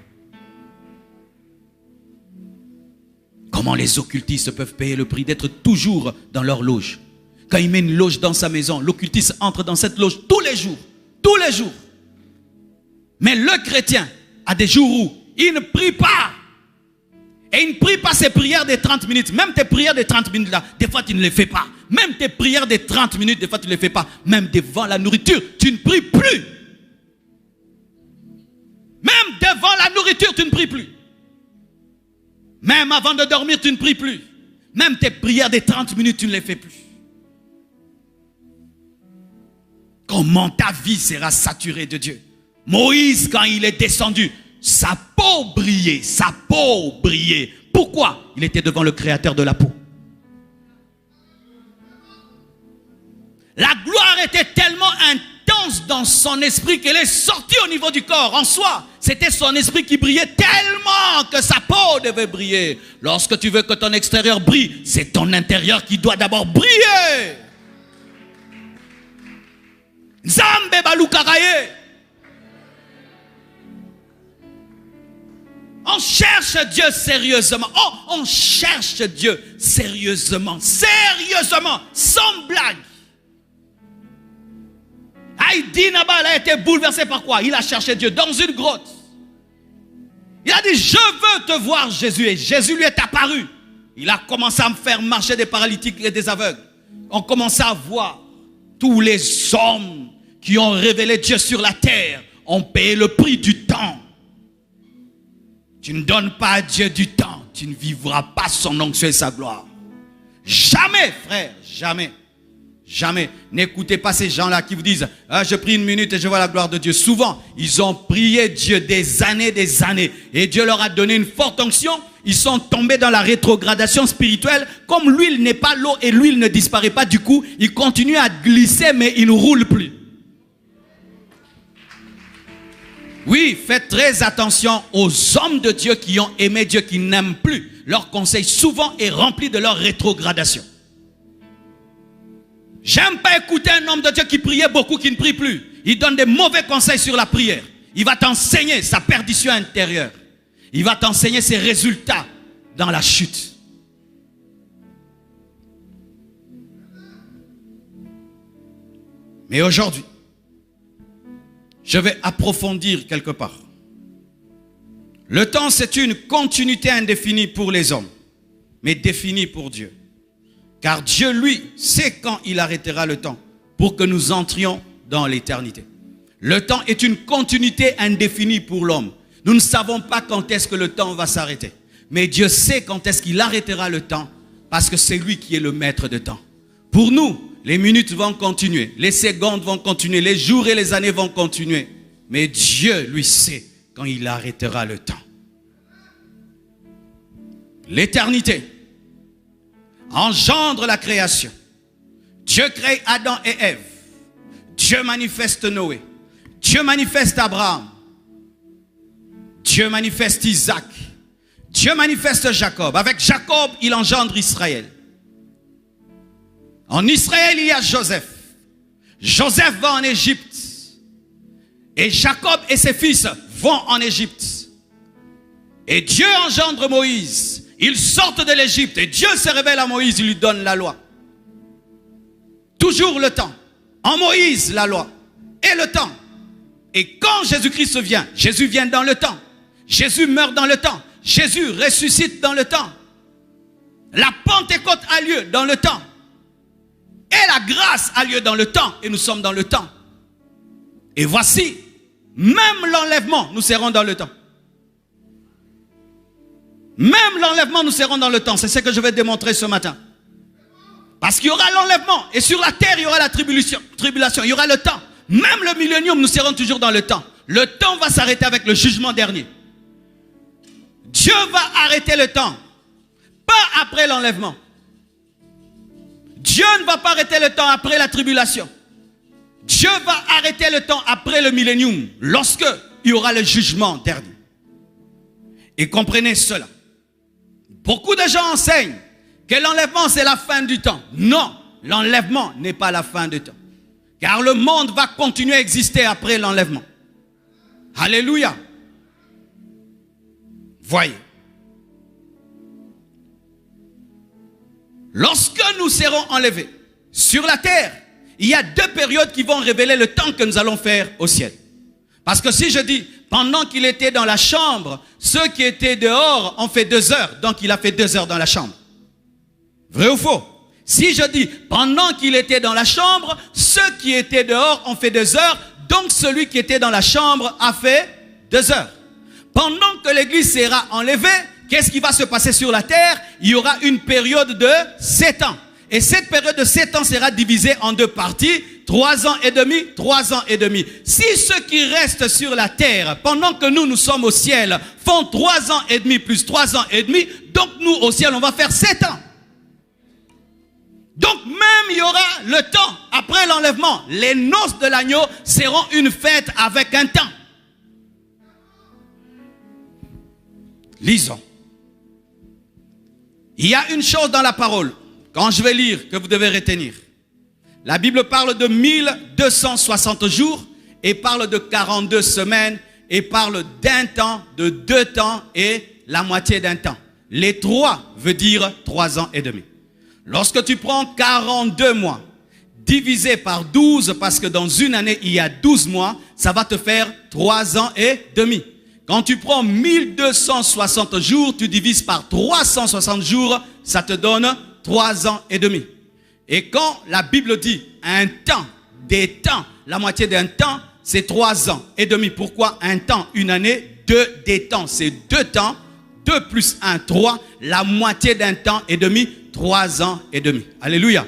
Comment les occultistes peuvent payer le prix d'être toujours dans leur loge? Quand il met une loge dans sa maison, l'occultiste entre dans cette loge tous les jours. Tous les jours. Mais le chrétien a des jours où il ne prie pas. Et il ne prie pas ses prières de 30 minutes. Même tes prières de 30 minutes là, des fois tu ne les fais pas. Même tes prières de 30 minutes, des fois tu ne les fais pas. Même devant la nourriture, tu ne pries plus. Même devant la nourriture, tu ne pries plus. Même avant de dormir, tu ne pries plus. Même tes prières de 30 minutes, tu ne les fais plus. Comment ta vie sera saturée de Dieu? Moïse, quand il est descendu, sa peau brillait, sa peau brillait. Pourquoi? Il était devant le créateur de la peau. La gloire était tellement intense dans son esprit qu'elle est sortie au niveau du corps. En soi, c'était son esprit qui brillait tellement que sa peau devait briller. Lorsque tu veux que ton extérieur brille, c'est ton intérieur qui doit d'abord briller. Nzambe balukaraye. On cherche Dieu sérieusement. Oh, on cherche Dieu sérieusement. Sérieusement, sans blague. Haïdi Nabal a été bouleversé par quoi? Il a cherché Dieu dans une grotte. Il a dit, je veux te voir Jésus. Et Jésus lui est apparu. Il a commencé à me faire marcher des paralytiques et des aveugles. On commençait à voir tous les hommes qui ont révélé Dieu sur la terre ont payé le prix du temps. Tu ne donnes pas à Dieu du temps, tu ne vivras pas son onction et sa gloire. Jamais, frère, jamais. Jamais. N'écoutez pas ces gens-là qui vous disent ah, je prie 1 minute et je vois la gloire de Dieu. Souvent, ils ont prié Dieu des années et Dieu leur a donné une forte onction. Ils sont tombés dans la rétrogradation spirituelle. Comme l'huile n'est pas l'eau et l'huile ne disparaît pas, du coup, ils continuent à glisser mais ils ne roulent plus. Oui, faites très attention aux hommes de Dieu qui ont aimé Dieu, qui n'aiment plus. Leur conseil souvent est rempli de leur rétrogradation. J'aime pas écouter un homme de Dieu qui priait beaucoup, qui ne prie plus. Il donne des mauvais conseils sur la prière. Il va t'enseigner sa perdition intérieure. Il va t'enseigner ses résultats dans la chute. Mais aujourd'hui, je vais approfondir quelque part. Le temps, c'est une continuité indéfinie pour les hommes, mais définie pour Dieu. Car Dieu, lui, sait quand il arrêtera le temps pour que nous entrions dans l'éternité. Le temps est une continuité indéfinie pour l'homme. Nous ne savons pas quand est-ce que le temps va s'arrêter. Mais Dieu sait quand est-ce qu'il arrêtera le temps parce que c'est lui qui est le maître de temps. Pour nous, les minutes vont continuer, les secondes vont continuer, les jours et les années vont continuer. Mais Dieu, lui, sait quand il arrêtera le temps. L'éternité engendre la création. Dieu crée Adam et Ève. Dieu manifeste Noé. Dieu manifeste Abraham. Dieu manifeste Isaac. Dieu manifeste Jacob. Avec Jacob, il engendre Israël. En Israël, il y a Joseph. Joseph va en Égypte. Et Jacob et ses fils vont en Égypte. Et Dieu engendre Moïse. Ils sortent de l'Égypte. Et Dieu se révèle à Moïse. Il lui donne la loi. Toujours le temps. En Moïse, la loi. Et le temps. Et quand Jésus-Christ vient, Jésus vient dans le temps. Jésus meurt dans le temps. Jésus ressuscite dans le temps. La Pentecôte a lieu dans le temps. Et la grâce a lieu dans le temps. Et nous sommes dans le temps. Et voici, même l'enlèvement, nous serons dans le temps. Même l'enlèvement, nous serons dans le temps. C'est ce que je vais démontrer ce matin. Parce qu'il y aura l'enlèvement. Et sur la terre, il y aura la tribulation. Il y aura le temps. Même le millénium, nous serons toujours dans le temps. Le temps va s'arrêter avec le jugement dernier. Dieu va arrêter le temps. Pas après l'enlèvement. Dieu ne va pas arrêter le temps après la tribulation. Dieu va arrêter le temps après le millénium, lorsque il y aura le jugement dernier. Et comprenez cela. Beaucoup de gens enseignent que l'enlèvement c'est la fin du temps. Non, l'enlèvement n'est pas la fin du temps. Car le monde va continuer à exister après l'enlèvement. Alléluia. Voyez. Lorsque nous serons enlevés sur la terre, il y a 2 périodes qui vont révéler le temps que nous allons faire au ciel. Parce que si je dis, pendant qu'il était dans la chambre, ceux qui étaient dehors ont fait 2 heures. Donc il a fait 2 heures dans la chambre. Vrai ou faux? Si je dis, pendant qu'il était dans la chambre, ceux qui étaient dehors ont fait 2 heures. Donc celui qui était dans la chambre a fait 2 heures. Pendant que l'église sera enlevée, qu'est-ce qui va se passer sur la terre? Il y aura une période de 7 ans. Et cette période de 7 ans sera divisée en 2 parties. 3 ans et demi, 3 ans et demi. Si ceux qui restent sur la terre, pendant que nous sommes au ciel, font 3 ans et demi plus 3 ans et demi, donc nous au ciel, on va faire 7 ans. Donc même il y aura le temps, après l'enlèvement, les noces de l'agneau seront une fête avec un temps. Lisons. Il y a une chose dans la parole, quand je vais lire, que vous devez retenir. La Bible parle de 1260 jours et parle de 42 semaines et parle d'un temps, de 2 temps et la moitié d'un temps. Les 3 veut dire 3 ans et demi. Lorsque tu prends 42 mois divisé par 12, parce que dans une année il y a 12 mois, ça va te faire 3 ans et demi. Quand tu prends 1260 jours, tu divises par 360 jours, ça te donne 3 ans et demi. Et quand la Bible dit un temps, des temps, la moitié d'un temps, c'est 3 ans et demi. Pourquoi un temps, une année? 2 des temps, c'est 2 temps. 2 plus 1, 3. La moitié d'un temps et demi, 3 ans et demi. Alléluia.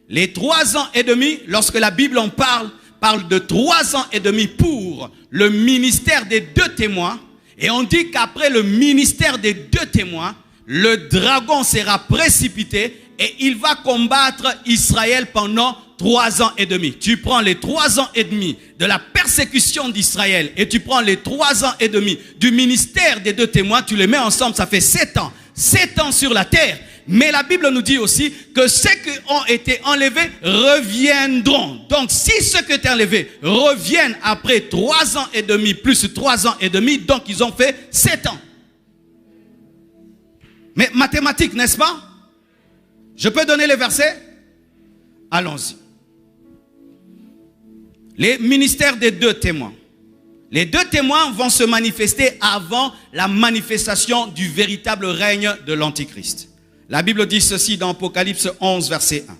Les 3 ans et demi, lorsque la Bible en parle de 3 ans et demi pour le ministère des 2 témoins. Et on dit qu'après le ministère des 2 témoins, le dragon sera précipité et il va combattre Israël pendant 3 ans et demi. Tu prends les 3 ans et demi de la persécution d'Israël et tu prends les 3 ans et demi du ministère des 2 témoins, tu les mets ensemble, ça fait 7 ans. 7 ans sur la terre. Mais la Bible nous dit aussi que ceux qui ont été enlevés reviendront. Donc si ceux qui ont été enlevés reviennent après 3 ans et demi plus 3 ans et demi, donc ils ont fait 7 ans. Mais mathématiques, n'est-ce pas? Je peux donner les versets? Allons-y. Les ministères des 2 témoins. Les 2 témoins vont se manifester avant la manifestation du véritable règne de l'Antichrist. La Bible dit ceci dans Apocalypse 11, verset 1.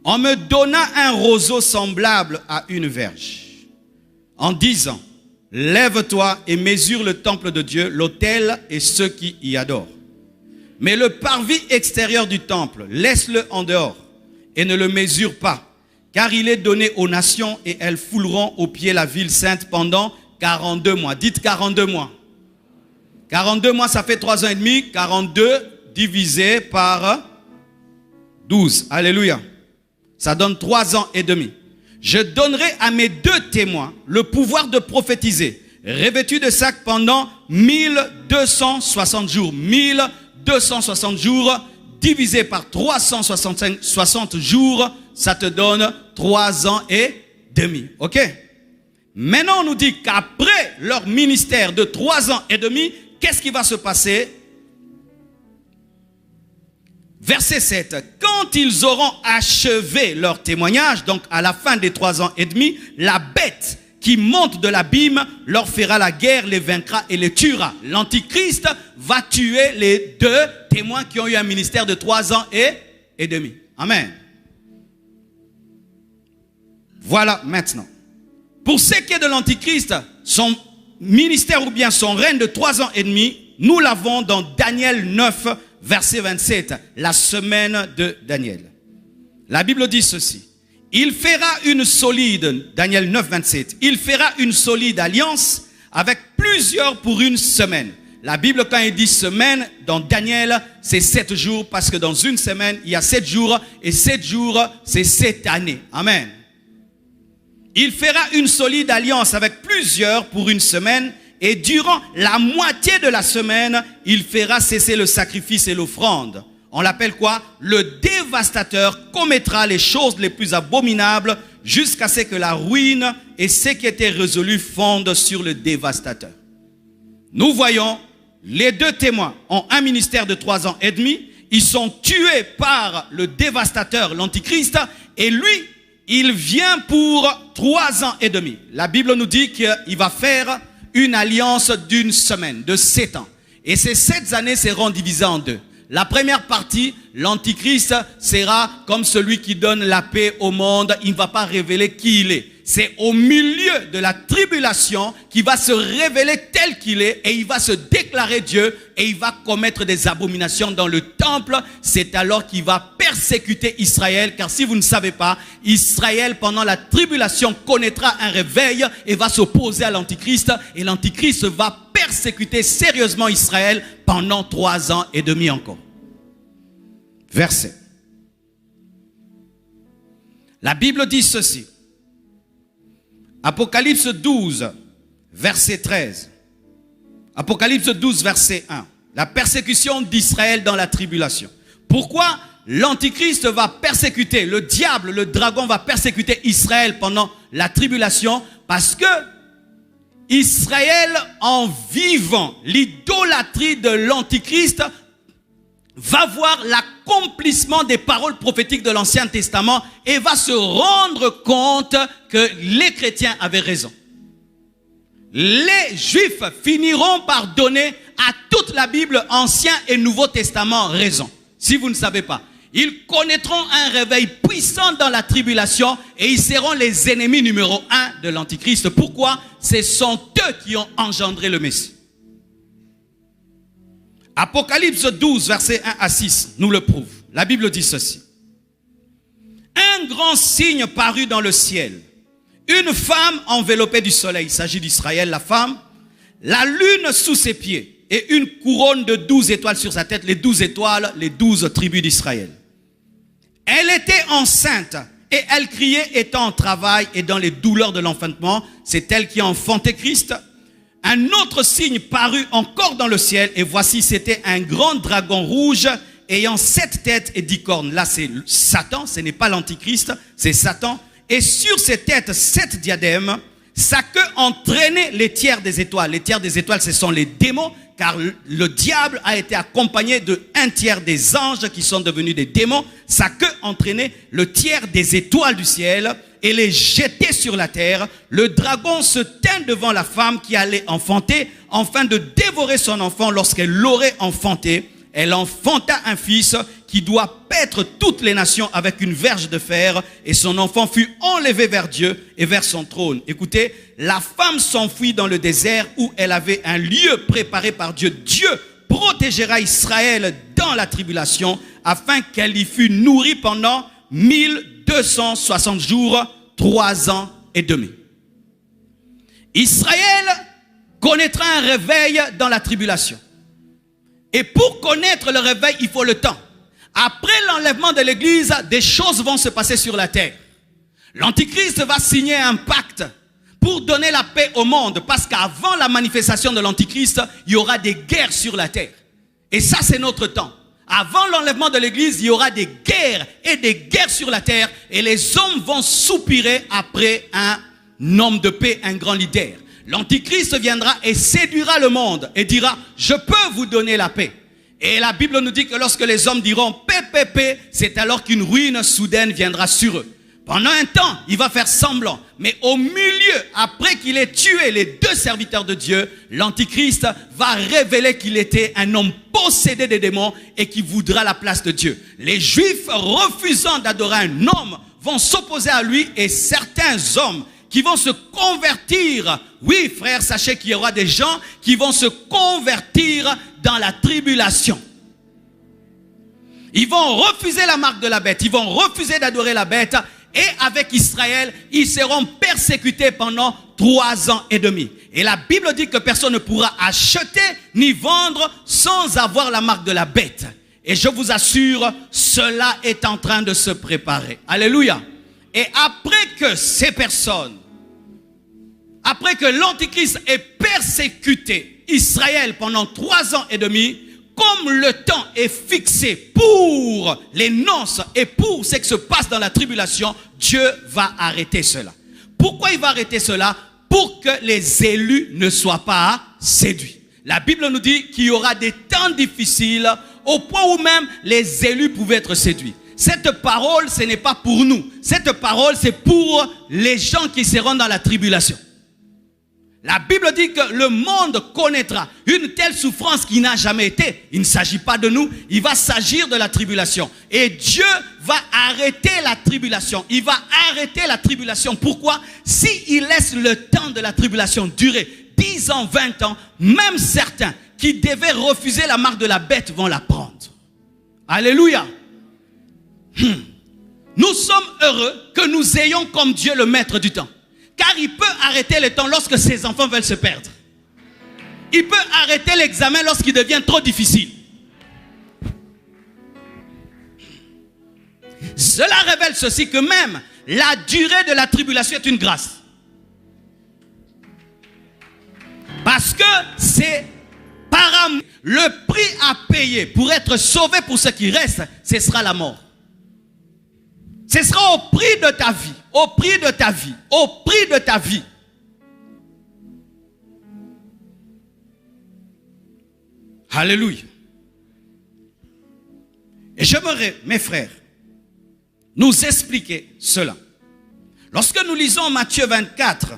On me donna un roseau semblable à une verge, en disant, lève-toi et mesure le temple de Dieu, l'autel et ceux qui y adorent. Mais le parvis extérieur du temple, laisse-le en dehors et ne le mesure pas, car il est donné aux nations et elles fouleront aux pieds la ville sainte pendant 42 mois. Dites 42 mois. 42 mois, ça fait 3 ans et demi. 42 divisé par 12. Alléluia. Ça donne 3 ans et demi. Je donnerai à mes 2 témoins le pouvoir de prophétiser, revêtus de sacs pendant 1260 jours. 1260 jours divisé par 360 jours, ça te donne 3 ans et demi. Ok? Maintenant, on nous dit qu'après leur ministère de 3 ans et demi, qu'est-ce qui va se passer? Verset 7. Quand ils auront achevé leur témoignage, donc à la fin des 3 ans et demi, la bête qui monte de l'abîme leur fera la guerre, les vaincra et les tuera. L'Antichrist va tuer les 2 témoins qui ont eu un ministère de 3 ans et demi. Amen. Voilà maintenant. Pour ce qui est de l'Antichrist, son ministère ou bien son règne de 3 ans et demi, nous l'avons dans Daniel 9, verset 27, la semaine de Daniel. La Bible dit ceci. Il fera une solide, Daniel 9, 27, il fera une solide alliance avec plusieurs pour une semaine. La Bible, quand il dit semaine, dans Daniel, c'est 7 jours, parce que dans une semaine, il y a 7 jours, et 7 jours, c'est 7 années. Amen. Il fera une solide alliance avec plusieurs pour une semaine, et durant la moitié de la semaine, il fera cesser le sacrifice et l'offrande. On l'appelle quoi? Le dévastateur commettra les choses les plus abominables jusqu'à ce que la ruine et ce qui était résolu fondent sur le dévastateur. Nous voyons, les 2 témoins ont un ministère de 3 ans et demi. Ils sont tués par le dévastateur, l'Antichrist, et lui, il vient pour 3 ans et demi. La Bible nous dit qu'il va faire une alliance d'une semaine, de 7 ans. Et ces 7 années seront divisées en 2. La première partie, l'Antichrist sera comme celui qui donne la paix au monde. Il ne va pas révéler qui il est. C'est au milieu de la tribulation qu'il va se révéler tel qu'il est et il va se déclarer Dieu et il va commettre des abominations dans le temple. C'est alors qu'il va persécuter Israël, car si vous ne savez pas, Israël pendant la tribulation connaîtra un réveil et va s'opposer à l'Antichrist et l'Antichrist va persécuter sérieusement Israël pendant 3 ans et demi encore. Verset. La Bible dit ceci. Apocalypse 12, verset 13. Apocalypse 12, verset 1. La persécution d'Israël dans la tribulation. Pourquoi l'Antichrist va persécuter, le diable, le dragon va persécuter Israël pendant la tribulation? Parce que Israël, en vivant l'idolâtrie de l'Antichrist, va voir l'accomplissement des paroles prophétiques de l'Ancien Testament et va se rendre compte que les chrétiens avaient raison. Les Juifs finiront par donner à toute la Bible, Ancien et Nouveau Testament, raison. Si vous ne savez pas, ils connaîtront un réveil puissant dans la tribulation et ils seront les ennemis numéro 1 de l'Antichrist. Pourquoi? Ce sont eux qui ont engendré le Messie. Apocalypse 12, versets 1 à 6, nous le prouve. La Bible dit ceci. Un grand signe parut dans le ciel. Une femme enveloppée du soleil. Il s'agit d'Israël, la femme. La lune sous ses pieds. Et une couronne de 12 étoiles sur sa tête. Les 12 étoiles, les 12 tribus d'Israël. Elle était enceinte. Et elle criait étant en travail et dans les douleurs de l'enfantement. C'est elle qui a enfanté Christ. Un autre signe parut encore dans le ciel, et voici, c'était un grand dragon rouge ayant 7 têtes et 10 cornes. Là, c'est Satan, ce n'est pas l'Antichrist, c'est Satan. Et sur ses têtes, 7 diadèmes. Sa queue entraînait les tiers des étoiles. Les tiers des étoiles, ce sont les démons, car le diable a été accompagné de 1/3 des anges qui sont devenus des démons. Sa queue entraînait le tiers des étoiles du ciel et les jetait sur la terre. Le dragon se tint devant la femme qui allait enfanter, afin de dévorer son enfant lorsqu'elle l'aurait enfanté. Elle enfanta un fils qui doit paître toutes les nations avec une verge de fer, et son enfant fut enlevé vers Dieu et vers son trône. Écoutez, la femme s'enfuit dans le désert où elle avait un lieu préparé par Dieu. Dieu protégera Israël dans la tribulation afin qu'elle y fût nourrie pendant 1260 jours, 3 ans et demi. Israël connaîtra un réveil dans la tribulation. Et pour connaître le réveil, il faut le temps. Après l'enlèvement de l'Église, des choses vont se passer sur la terre. L'Antichrist va signer un pacte pour donner la paix au monde. Parce qu'avant la manifestation de l'Antichrist, il y aura des guerres sur la terre. Et ça, c'est notre temps. Avant l'enlèvement de l'Église, il y aura des guerres et des guerres sur la terre. Et les hommes vont soupirer après un homme de paix, un grand leader. L'Antichrist viendra et séduira le monde et dira, je peux vous donner la paix. Et la Bible nous dit que lorsque les hommes diront paix, paix, paix, c'est alors qu'une ruine soudaine viendra sur eux. Pendant un temps, il va faire semblant. Mais au milieu, après qu'il ait tué les 2 serviteurs de Dieu, l'Antichrist va révéler qu'il était un homme possédé des démons et qui voudra la place de Dieu. Les Juifs, refusant d'adorer un homme, vont s'opposer à lui, et certains hommes qui vont se convertir. Oui, frères, sachez qu'il y aura des gens qui vont se convertir dans la tribulation. Ils vont refuser la marque de la bête. Ils vont refuser d'adorer la bête. Et avec Israël, ils seront persécutés pendant 3 ans et demi. Et la Bible dit que personne ne pourra acheter ni vendre sans avoir la marque de la bête. Et je vous assure, cela est en train de se préparer. Alléluia. Et après que ces personnes, après que l'Antichrist ait persécuté Israël pendant 3 ans et demi, comme le temps est fixé pour les noces et pour ce qui se passe dans la tribulation, Dieu va arrêter cela. Pourquoi il va arrêter cela? Pour que les élus ne soient pas séduits. La Bible nous dit qu'il y aura des temps difficiles au point où même les élus pouvaient être séduits. Cette parole, ce n'est pas pour nous. Cette parole, c'est pour les gens qui seront dans la tribulation. La Bible dit que le monde connaîtra une telle souffrance qui n'a jamais été. Il ne s'agit pas de nous, il va s'agir de la tribulation. Et Dieu va arrêter la tribulation. Il va arrêter la tribulation. Pourquoi? S'il laisse le temps de la tribulation durer 10 ans, 20 ans, même certains qui devaient refuser la marque de la bête vont la prendre. Alléluia. Nous sommes heureux que nous ayons comme Dieu le maître du temps. Car il peut arrêter le temps lorsque ses enfants veulent se perdre. Il peut arrêter l'examen lorsqu'il devient trop difficile. Cela révèle ceci, que même la durée de la tribulation est une grâce. Parce que c'est par amour. Le prix à payer pour être sauvé pour ce qui reste, ce sera la mort. Ce sera au prix de ta vie, au prix de ta vie, au prix de ta vie. Alléluia. Et j'aimerais, mes frères, nous expliquer cela. Lorsque nous lisons Matthieu 24,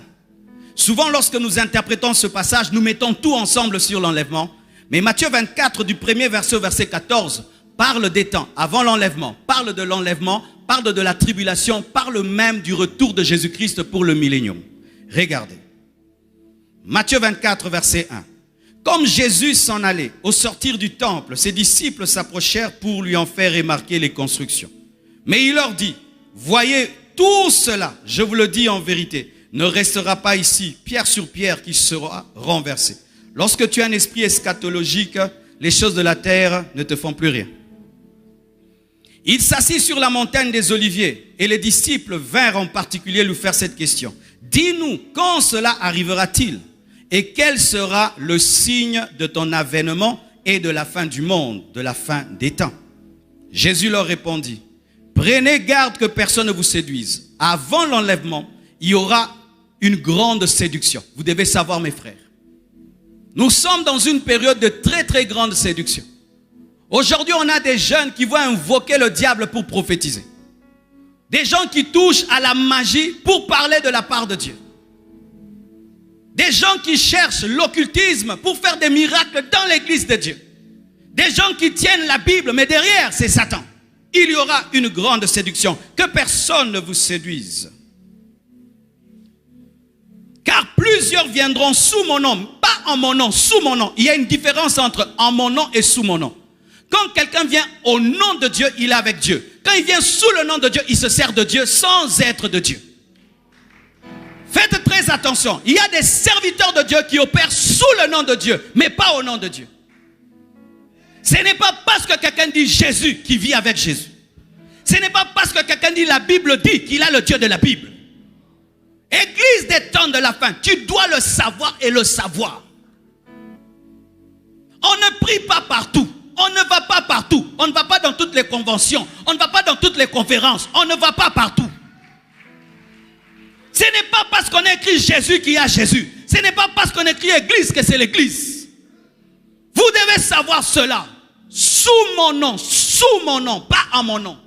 souvent lorsque nous interprétons ce passage, nous mettons tout ensemble sur l'enlèvement. Mais Matthieu 24, du premier verset au verset 14, parle des temps avant l'enlèvement, parle de l'enlèvement, parle de la tribulation, parle même du retour de Jésus-Christ pour le millénium. Regardez. Matthieu 24, verset 1. Comme Jésus s'en allait au sortir du temple, ses disciples s'approchèrent pour lui en faire remarquer les constructions. Mais il leur dit, voyez tout cela, je vous le dis en vérité, ne restera pas ici pierre sur pierre qui sera renversée. Lorsque tu as un esprit eschatologique, les choses de la terre ne te font plus rien. Il s'assit sur la montagne des Oliviers et les disciples vinrent en particulier lui faire cette question. Dis-nous, quand cela arrivera-t-il? Et quel sera le signe de ton avènement et de la fin du monde, de la fin des temps? Jésus leur répondit, prenez garde que personne ne vous séduise. Avant l'enlèvement, il y aura une grande séduction. Vous devez savoir, mes frères. Nous sommes dans une période de très très grande séduction. Aujourd'hui, on a des jeunes qui vont invoquer le diable pour prophétiser. Des gens qui touchent à la magie pour parler de la part de Dieu. Des gens qui cherchent l'occultisme pour faire des miracles dans l'église de Dieu. Des gens qui tiennent la Bible, mais derrière, c'est Satan. Il y aura une grande séduction. Que personne ne vous séduise. Car plusieurs viendront sous mon nom, pas en mon nom, sous mon nom. Il y a une différence entre en mon nom et sous mon nom. Quand quelqu'un vient au nom de Dieu, il est avec Dieu. Quand il vient sous le nom de Dieu, il se sert de Dieu sans être de Dieu. Faites très attention. Il y a des serviteurs de Dieu qui opèrent sous le nom de Dieu, mais pas au nom de Dieu. Ce n'est pas parce que quelqu'un dit Jésus qu'il vit avec Jésus. Ce n'est pas parce que quelqu'un dit la Bible dit qu'il a le Dieu de la Bible. Église des temps de la fin, tu dois le savoir et le savoir. On ne prie pas partout. On ne va pas partout. On ne va pas dans toutes les conventions. On ne va pas dans toutes les conférences. On ne va pas partout. Ce n'est pas parce qu'on écrit Jésus qu'il y a Jésus. Ce n'est pas parce qu'on écrit Église que c'est l'Église. Vous devez savoir cela. Sous mon nom, pas en mon nom.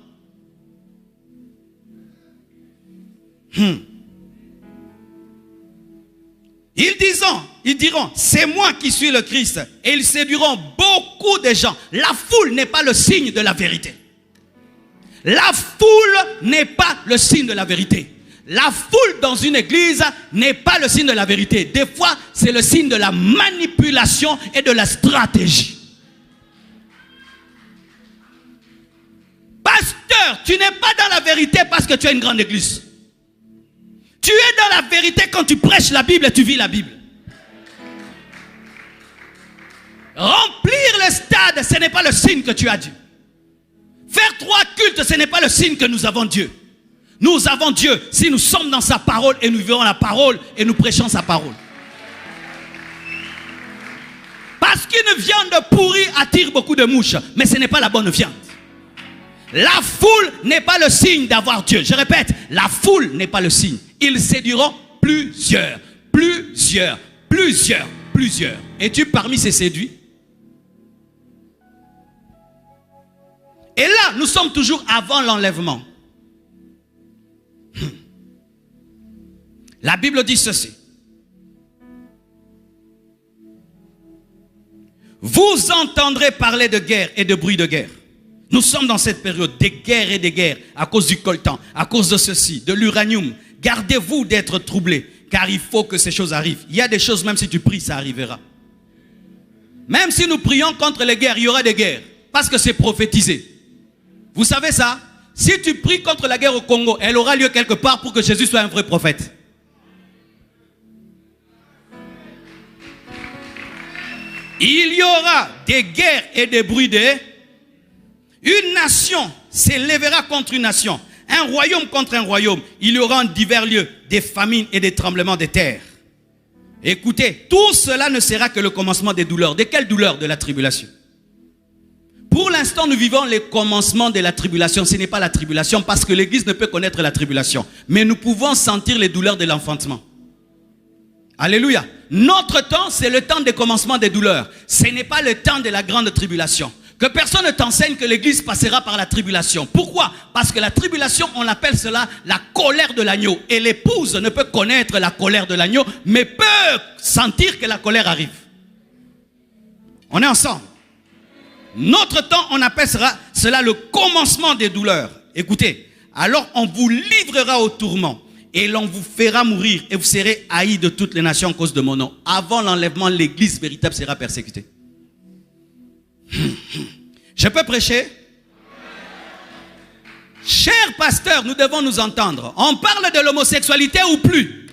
Ils diront, c'est moi qui suis le Christ. Et ils séduiront beaucoup de gens. La foule n'est pas le signe de la vérité. La foule n'est pas le signe de la vérité. La foule dans une église n'est pas le signe de la vérité. Des fois, c'est le signe de la manipulation et de la stratégie. Pasteur, tu n'es pas dans la vérité parce que tu as une grande église. Tu es dans la vérité quand tu prêches la Bible et tu vis la Bible. Remplir le stade, ce n'est pas le signe que tu as Dieu. Faire 3 cultes, ce n'est pas le signe que nous avons Dieu. Nous avons Dieu si nous sommes dans sa parole et nous vivons la parole et nous prêchons sa parole. Parce qu'une viande pourrie attire beaucoup de mouches, mais ce n'est pas la bonne viande. La foule n'est pas le signe d'avoir Dieu. Je répète, la foule n'est pas le signe. Ils séduiront plusieurs. Es-tu parmi ces séduits? Et là, nous sommes toujours avant l'enlèvement. La Bible dit ceci. Vous entendrez parler de guerre et de bruit de guerre. Nous sommes dans cette période des guerres et des guerres à cause du coltan, à cause de ceci, de l'uranium. Gardez-vous d'être troublés, car il faut que ces choses arrivent. Il y a des choses, même si tu pries, ça arrivera. Même si nous prions contre les guerres, il y aura des guerres, parce que c'est prophétisé. Vous savez ça? Si tu pries contre la guerre au Congo, elle aura lieu quelque part pour que Jésus soit un vrai prophète. Il y aura des guerres et des bruits de... Une nation s'élèvera contre une nation. Un royaume contre un royaume. Il y aura en divers lieux des famines et des tremblements de terre. Écoutez, tout cela ne sera que le commencement des douleurs. De quelles douleurs? De la tribulation. Pour l'instant, nous vivons les commencements de la tribulation. Ce n'est pas la tribulation parce que l'Église ne peut connaître la tribulation. Mais nous pouvons sentir les douleurs de l'enfantement. Alléluia. Notre temps, c'est le temps des commencements des douleurs. Ce n'est pas le temps de la grande tribulation. Que personne ne t'enseigne que l'Église passera par la tribulation. Pourquoi? Parce que la tribulation, on appelle cela la colère de l'agneau. Et l'épouse ne peut connaître la colère de l'agneau, mais peut sentir que la colère arrive. On est ensemble. Notre temps, on appelle cela le commencement des douleurs. Écoutez, alors on vous livrera au tourment et l'on vous fera mourir et vous serez haïs de toutes les nations à cause de mon nom. Avant l'enlèvement, l'Église véritable sera persécutée. Je peux prêcher? Chers pasteurs, nous devons nous entendre. On parle de l'homosexualité ou plus?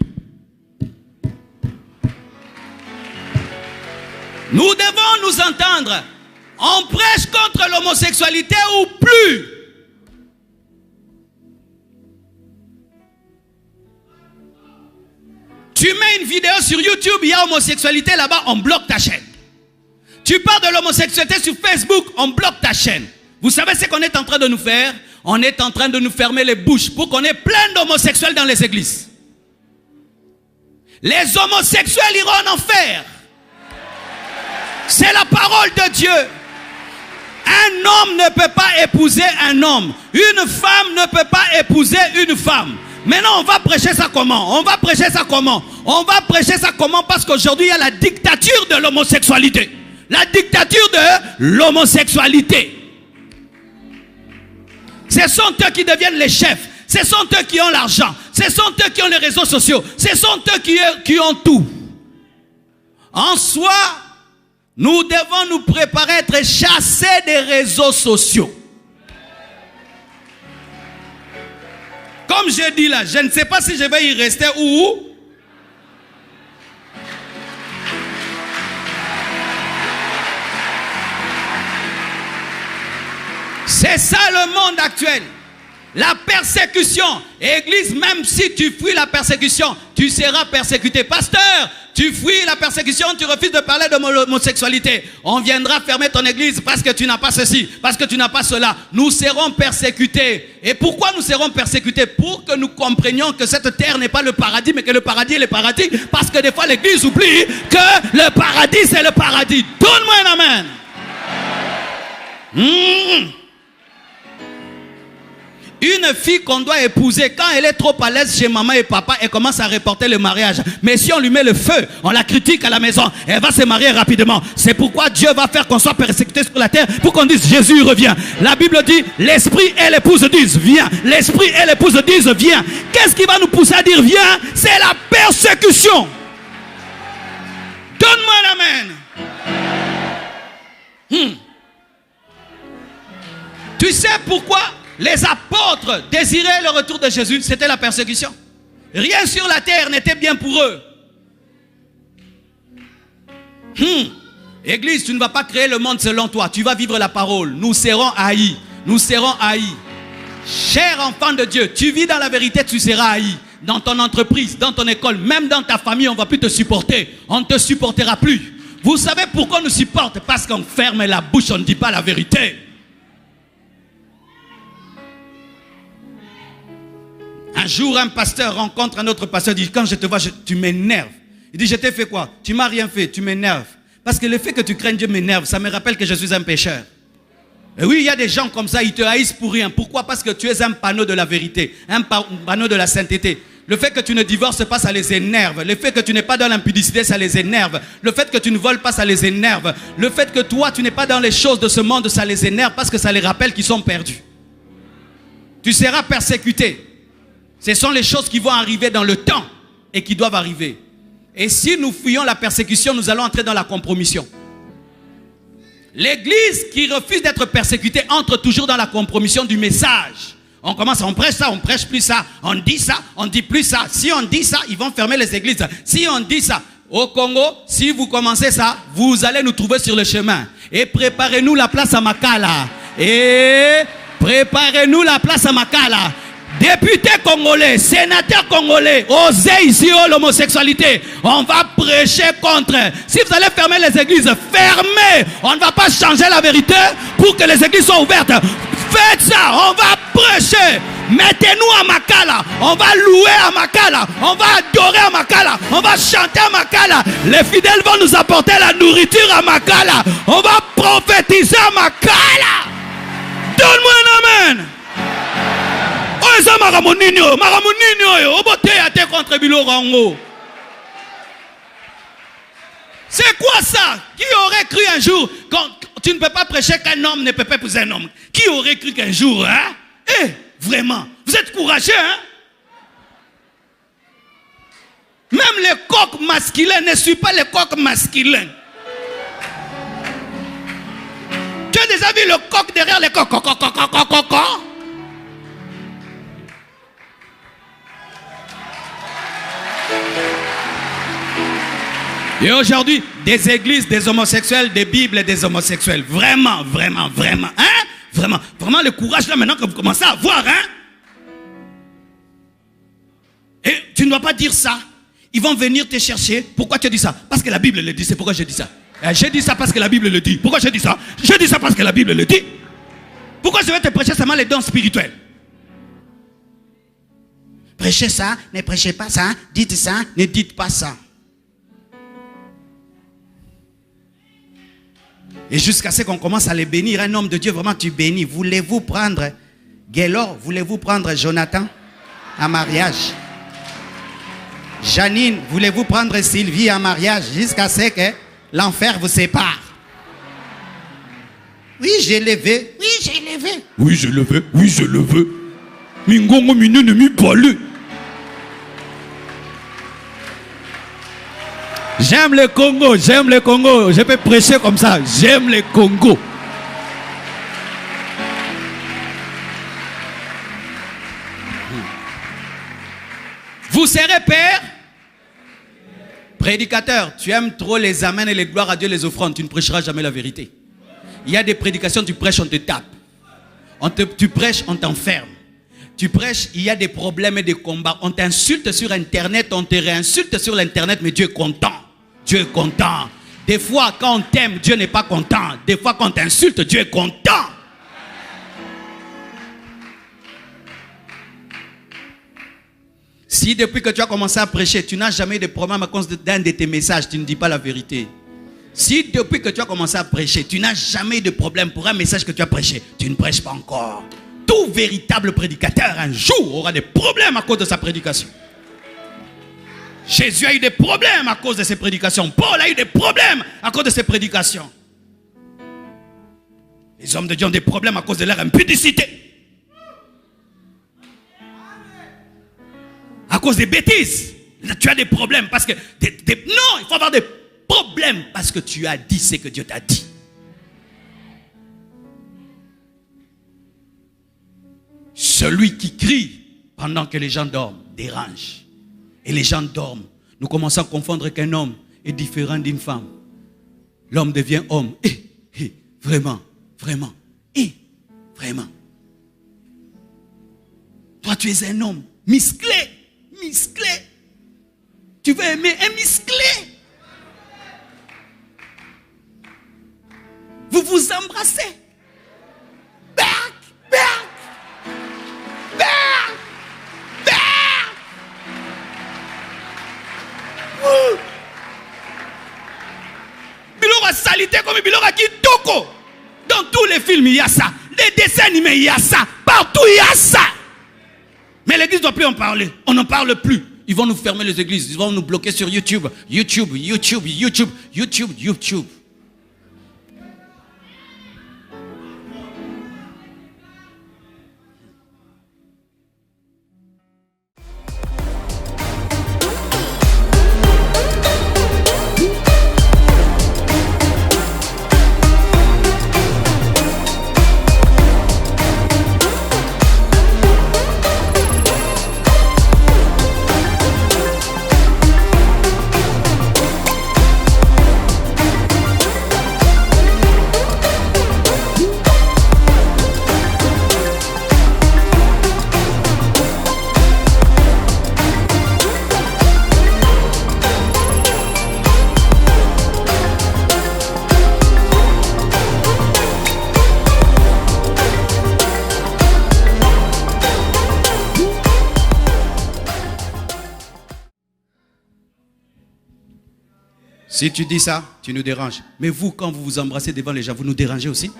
Nous devons nous entendre. On prêche contre l'homosexualité ou plus? Tu mets une vidéo sur YouTube, il y a homosexualité là-bas, on bloque ta chaîne. Tu parles de l'homosexualité sur Facebook, on bloque ta chaîne. Vous savez ce qu'on est en train de nous faire? On est en train de nous fermer les bouches pour qu'on ait plein d'homosexuels dans les églises. Les homosexuels iront en enfer. C'est la parole de Dieu. Un homme ne peut pas épouser un homme. Une femme ne peut pas épouser une femme. Maintenant, on va prêcher ça comment? On va prêcher ça comment? On va prêcher ça comment? Parce qu'aujourd'hui, il y a la dictature de l'homosexualité. La dictature de l'homosexualité. Ce sont eux qui deviennent les chefs. Ce sont eux qui ont l'argent. Ce sont eux qui ont les réseaux sociaux. Ce sont eux qui ont tout. En soi, nous devons nous préparer à être chassés des réseaux sociaux. Comme je dis là, je ne sais pas si je vais y rester ou où. C'est ça le monde actuel. La persécution. Église, même si tu fuis la persécution, tu seras persécuté. Pasteur, tu fuis la persécution, tu refuses de parler de l'homosexualité. On viendra fermer ton église parce que tu n'as pas ceci, parce que tu n'as pas cela. Nous serons persécutés. Et pourquoi nous serons persécutés? Pour que nous comprenions que cette terre n'est pas le paradis, mais que le paradis est le paradis. Parce que des fois l'église oublie que le paradis c'est le paradis. Donne-moi un amen. Une fille qu'on doit épouser, quand elle est trop à l'aise chez maman et papa, elle commence à reporter le mariage. Mais si on lui met le feu, on la critique à la maison, elle va se marier rapidement. C'est pourquoi Dieu va faire qu'on soit persécuté sur la terre pour qu'on dise Jésus revient. La Bible dit, l'esprit et l'épouse disent viens. L'esprit et l'épouse disent viens. Qu'est-ce qui va nous pousser à dire viens? C'est la persécution. Donne-moi l'amen. Tu sais pourquoi les apôtres désiraient le retour de Jésus? C'était la persécution. Rien sur la terre n'était bien pour eux. Église, tu ne vas pas créer le monde selon toi. Tu vas vivre la parole. Nous serons haïs. Nous serons haïs. Cher enfant de Dieu, tu vis dans la vérité, tu seras haï. Dans ton entreprise, dans ton école, même dans ta famille, on ne va plus te supporter. On ne te supportera plus. Vous savez pourquoi on nous supporte? Parce qu'on ferme la bouche, on ne dit pas la vérité. Un jour, un pasteur rencontre un autre pasteur, dit, quand je te vois, tu m'énerves. Il dit, je t'ai fait quoi? Tu m'as rien fait, tu m'énerves. Parce que le fait que tu craignes Dieu m'énerve, ça me rappelle que je suis un pécheur. Et oui, il y a des gens comme ça, ils te haïssent pour rien. Pourquoi? Parce que tu es un panneau de la vérité, un panneau de la sainteté. Le fait que tu ne divorces pas, ça les énerve. Le fait que tu n'es pas dans l'impudicité, ça les énerve. Le fait que tu ne voles pas, ça les énerve. Le fait que toi, tu n'es pas dans les choses de ce monde, ça les énerve parce que ça les rappelle qu'ils sont perdus. Tu seras persécuté. Ce sont les choses qui vont arriver dans le temps et qui doivent arriver. Et si nous fuyons la persécution, nous allons entrer dans la compromission. L'église qui refuse d'être persécutée entre toujours dans la compromission du message. On commence, on prêche ça, on prêche plus ça. On dit ça, on dit plus ça. Si on dit ça, ils vont fermer les églises. Si on dit ça, au Congo, si vous commencez ça, vous allez nous trouver sur le chemin. Et préparez-nous la place à Makala. Et préparez-nous la place à Makala. Député congolais, sénateur congolais, osez ici l'homosexualité. On va prêcher contre. Si vous allez fermer les églises, fermez. On ne va pas changer la vérité pour que les églises soient ouvertes. Faites ça, on va prêcher. Mettez-nous à Makala. On va louer à Makala. On va adorer à Makala. On va chanter à Makala. Les fidèles vont nous apporter la nourriture à Makala. On va prophétiser à Makala. Donne-moi un amen. C'est quoi ça? Qui aurait cru un jour quand tu ne peux pas prêcher qu'un homme ne peut pas épouser un homme? Qui aurait cru qu'un jour, hein? Vraiment, vous êtes courageux, hein? Même les coqs masculins ne suivent pas les coqs masculins. Tu as déjà vu le coq derrière les coqs? Et aujourd'hui, des églises, des homosexuels, des bibles, des homosexuels. Vraiment, vraiment, vraiment. Hein? Vraiment, vraiment le courage là maintenant que vous commencez à avoir. Hein? Et tu ne dois pas dire ça. Ils vont venir te chercher. Pourquoi tu as dit ça? Parce que la Bible le dit. C'est pourquoi j'ai dit ça. J'ai dit ça parce que la Bible le dit. Pourquoi j'ai dit ça? J'ai dit ça parce que la Bible le dit. Pourquoi je vais te prêcher seulement les dons spirituels? Prêchez ça, ne prêchez pas ça. Dites ça, ne dites pas ça. Et jusqu'à ce qu'on commence à les bénir, un homme de Dieu, vraiment tu bénis. Voulez-vous prendre Gaylor? Voulez-vous prendre Jonathan en mariage? Janine, voulez-vous prendre Sylvie en mariage? Jusqu'à ce que l'enfer vous sépare. Oui, j'ai levé. Oui, j'ai levé. Oui, je le veux. Oui, je le veux. Mingongo minu ne mi parle. J'aime le Congo, j'aime le Congo. Je peux prêcher comme ça. J'aime le Congo. Vous serez père, prédicateur. Tu aimes trop les amens et les gloires à Dieu, les offrandes. Tu ne prêcheras jamais la vérité. Il y a des prédications, tu prêches, on te tape. Tu prêches, on t'enferme. Tu prêches, il y a des problèmes et des combats. On t'insulte sur Internet, on te réinsulte sur l'Internet, mais Dieu est content. Dieu est content. Des fois, quand on t'aime, Dieu n'est pas content. Des fois, quand on t'insulte, Dieu est content. Si depuis que tu as commencé à prêcher, tu n'as jamais eu de problème à cause d'un de tes messages, tu ne dis pas la vérité. Si depuis que tu as commencé à prêcher, tu n'as jamais eu de problème pour un message que tu as prêché, tu ne prêches pas encore. Tout véritable prédicateur, un jour, aura des problèmes à cause de sa prédication. Jésus a eu des problèmes à cause de ses prédications. Paul a eu des problèmes à cause de ses prédications. Les hommes de Dieu ont des problèmes à cause de leur impudicité. À cause des bêtises. Tu as des problèmes parce que... Non, il faut avoir des problèmes parce que tu as dit ce que Dieu t'a dit. Celui qui crie pendant que les gens dorment dérange. Et les gens dorment. Nous commençons à confondre qu'un homme est différent d'une femme. L'homme devient homme. Vraiment, vraiment. Vraiment. Toi, tu es un homme musclé. Musclé. Tu veux aimer un musclé. Vous vous embrassez. Back, back. Bilora salité comme Bilora Kitoko. Dans tous les films, il y a ça. Les dessins animés, il y a ça. Partout, il y a ça. Mais l'église ne doit plus en parler. On n'en parle plus. Ils vont nous fermer les églises. Ils vont nous bloquer sur YouTube. YouTube. Si tu dis ça, tu nous déranges. Mais vous, quand vous vous embrassez devant les gens, vous nous dérangez aussi?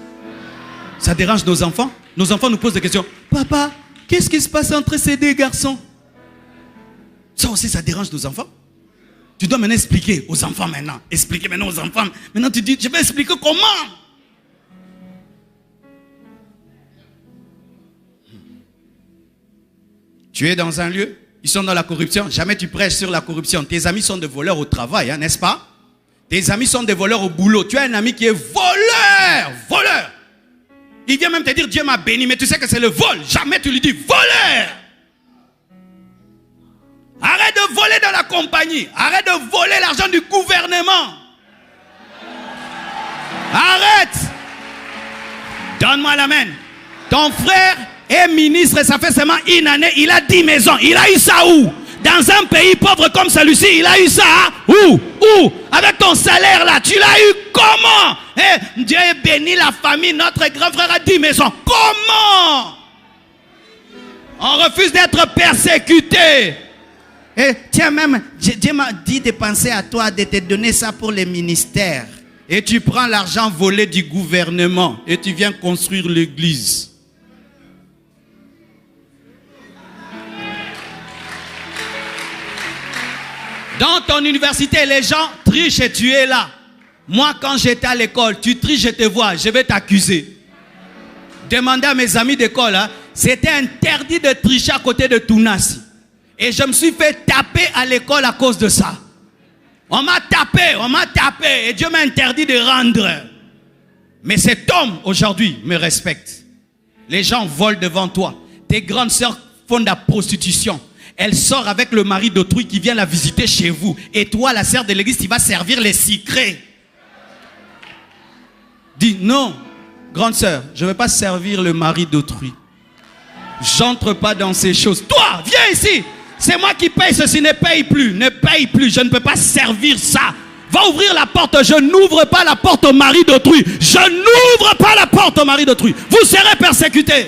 Ça dérange nos enfants? Nos enfants nous posent des questions. Papa, qu'est-ce qui se passe entre ces deux garçons? Ça aussi, ça dérange nos enfants? Tu dois maintenant expliquer aux enfants maintenant. Expliquer maintenant aux enfants. Maintenant, tu dis, je vais expliquer comment. Tu es dans un lieu, ils sont dans la corruption. Jamais tu prêches sur la corruption. Tes amis sont des voleurs au travail, hein, n'est-ce pas? Tes amis sont des voleurs au boulot. Tu as un ami qui est voleur. Voleur. Il vient même te dire, Dieu m'a béni, mais tu sais que c'est le vol. Jamais tu lui dis, voleur. Arrête de voler dans la compagnie. Arrête de voler l'argent du gouvernement. Arrête. Donne-moi l'amen. Ton frère est ministre et ça fait seulement une année. Il a 10 maisons. Il a eu ça où? Dans un pays pauvre comme celui-ci, il a eu ça où? Où? Avec ton salaire là, tu l'as eu comment? Dieu a béni la famille. Notre grand frère a 10 maisons. Comment? On refuse d'être persécuté. Et tiens, même, Dieu m'a dit de penser à toi, de te donner ça pour les ministères. Et tu prends l'argent volé du gouvernement et tu viens construire l'église. Dans ton université, les gens trichent et tu es là. Moi, quand j'étais à l'école, tu triches, je te vois, je vais t'accuser. Demandez à mes amis d'école, hein, c'était interdit de tricher à côté de Tounassi. Et je me suis fait taper à l'école à cause de ça. On m'a tapé et Dieu m'a interdit de rendre. Mais cet homme aujourd'hui me respecte. Les gens volent devant toi. Tes grandes sœurs font de la prostitution. Elle sort avec le mari d'autrui qui vient la visiter chez vous. Et toi, la sœur de l'église, tu vas servir les secrets. Dis non, grande sœur, je ne vais pas servir le mari d'autrui. J'entre pas dans ces choses. Toi, viens ici. C'est moi qui paye ceci, ne paye plus, je ne peux pas servir ça. Va ouvrir la porte, je n'ouvre pas la porte au mari d'autrui. Je n'ouvre pas la porte au mari d'autrui. Vous serez persécutés.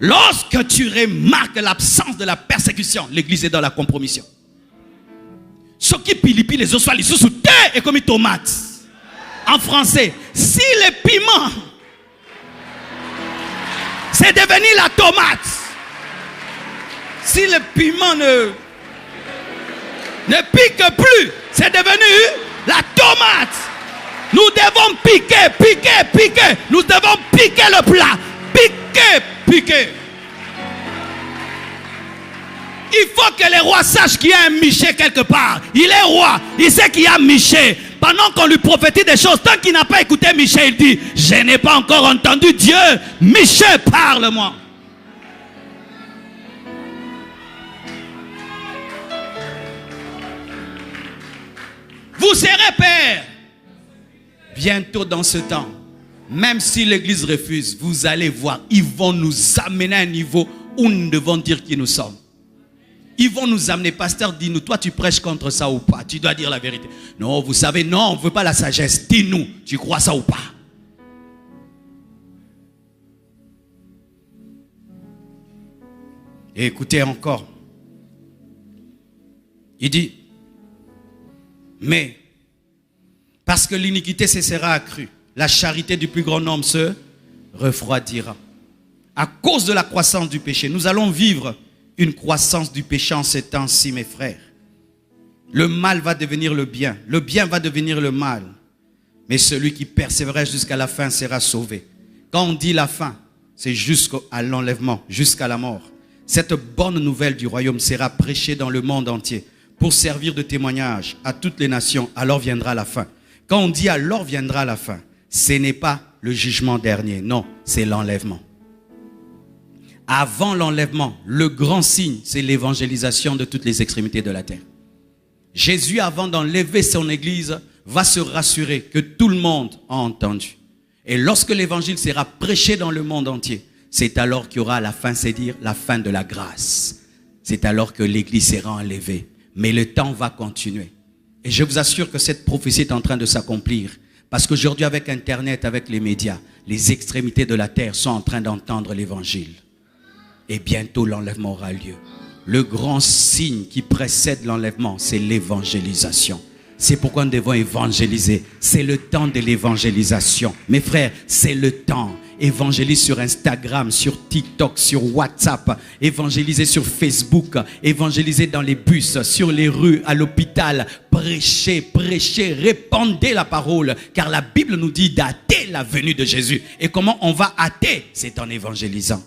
Lorsque tu remarques l'absence de la persécution, l'église est dans la compromission. Ce qui pilipi les os, les sous terre et comme une tomate. En français, si les piments c'est devenu la tomate. Si le piment ne pique plus, c'est devenu la tomate. Nous devons piquer. Nous devons piquer le plat. Piquer. Il faut que les rois sachent qu'il y a un Michel quelque part. Il est roi. Il sait qu'il y a Michel. Pendant qu'on lui prophétise des choses, tant qu'il n'a pas écouté Michel, il dit, je n'ai pas encore entendu Dieu. Michel, parle-moi. Vous serez père. Bientôt dans ce temps, même si l'église refuse, vous allez voir, ils vont nous amener à un niveau où nous devons dire qui nous sommes. Ils vont nous amener, pasteur, dis-nous, toi tu prêches contre ça ou pas? Tu dois dire la vérité. Non, vous savez, non, on ne veut pas la sagesse. Dis-nous, tu crois ça ou pas? Et écoutez encore. Il dit, mais parce que l'iniquité se sera accrue, la charité du plus grand nombre se refroidira. À cause de la croissance du péché, nous allons vivre une croissance du péché en ces temps-ci, mes frères. Le mal va devenir le bien va devenir le mal. Mais celui qui persévère jusqu'à la fin sera sauvé. Quand on dit la fin, c'est jusqu'à l'enlèvement, jusqu'à la mort. Cette bonne nouvelle du royaume sera prêchée dans le monde entier pour servir de témoignage à toutes les nations. Alors viendra la fin. Quand on dit alors viendra la fin, ce n'est pas le jugement dernier, non, c'est l'enlèvement. Avant l'enlèvement, le grand signe, c'est l'évangélisation de toutes les extrémités de la terre. Jésus, avant d'enlever son église, va se rassurer que tout le monde a entendu. Et lorsque l'évangile sera prêché dans le monde entier, c'est alors qu'il y aura la fin, c'est-à-dire la fin de la grâce. C'est alors que l'église sera enlevée. Mais le temps va continuer. Et je vous assure que cette prophétie est en train de s'accomplir. Parce qu'aujourd'hui, avec Internet, avec les médias, les extrémités de la terre sont en train d'entendre l'évangile. Et bientôt, l'enlèvement aura lieu. Le grand signe qui précède l'enlèvement, c'est l'évangélisation. C'est pourquoi nous devons évangéliser. C'est le temps de l'évangélisation. Mes frères, c'est le temps. Évangéliser sur Instagram, sur TikTok, sur WhatsApp. Évangéliser sur Facebook. Évangéliser dans les bus, sur les rues, à l'hôpital. Prêchez, prêchez, répandez la parole. Car la Bible nous dit d'hâter la venue de Jésus. Et comment on va hâter? C'est en évangélisant.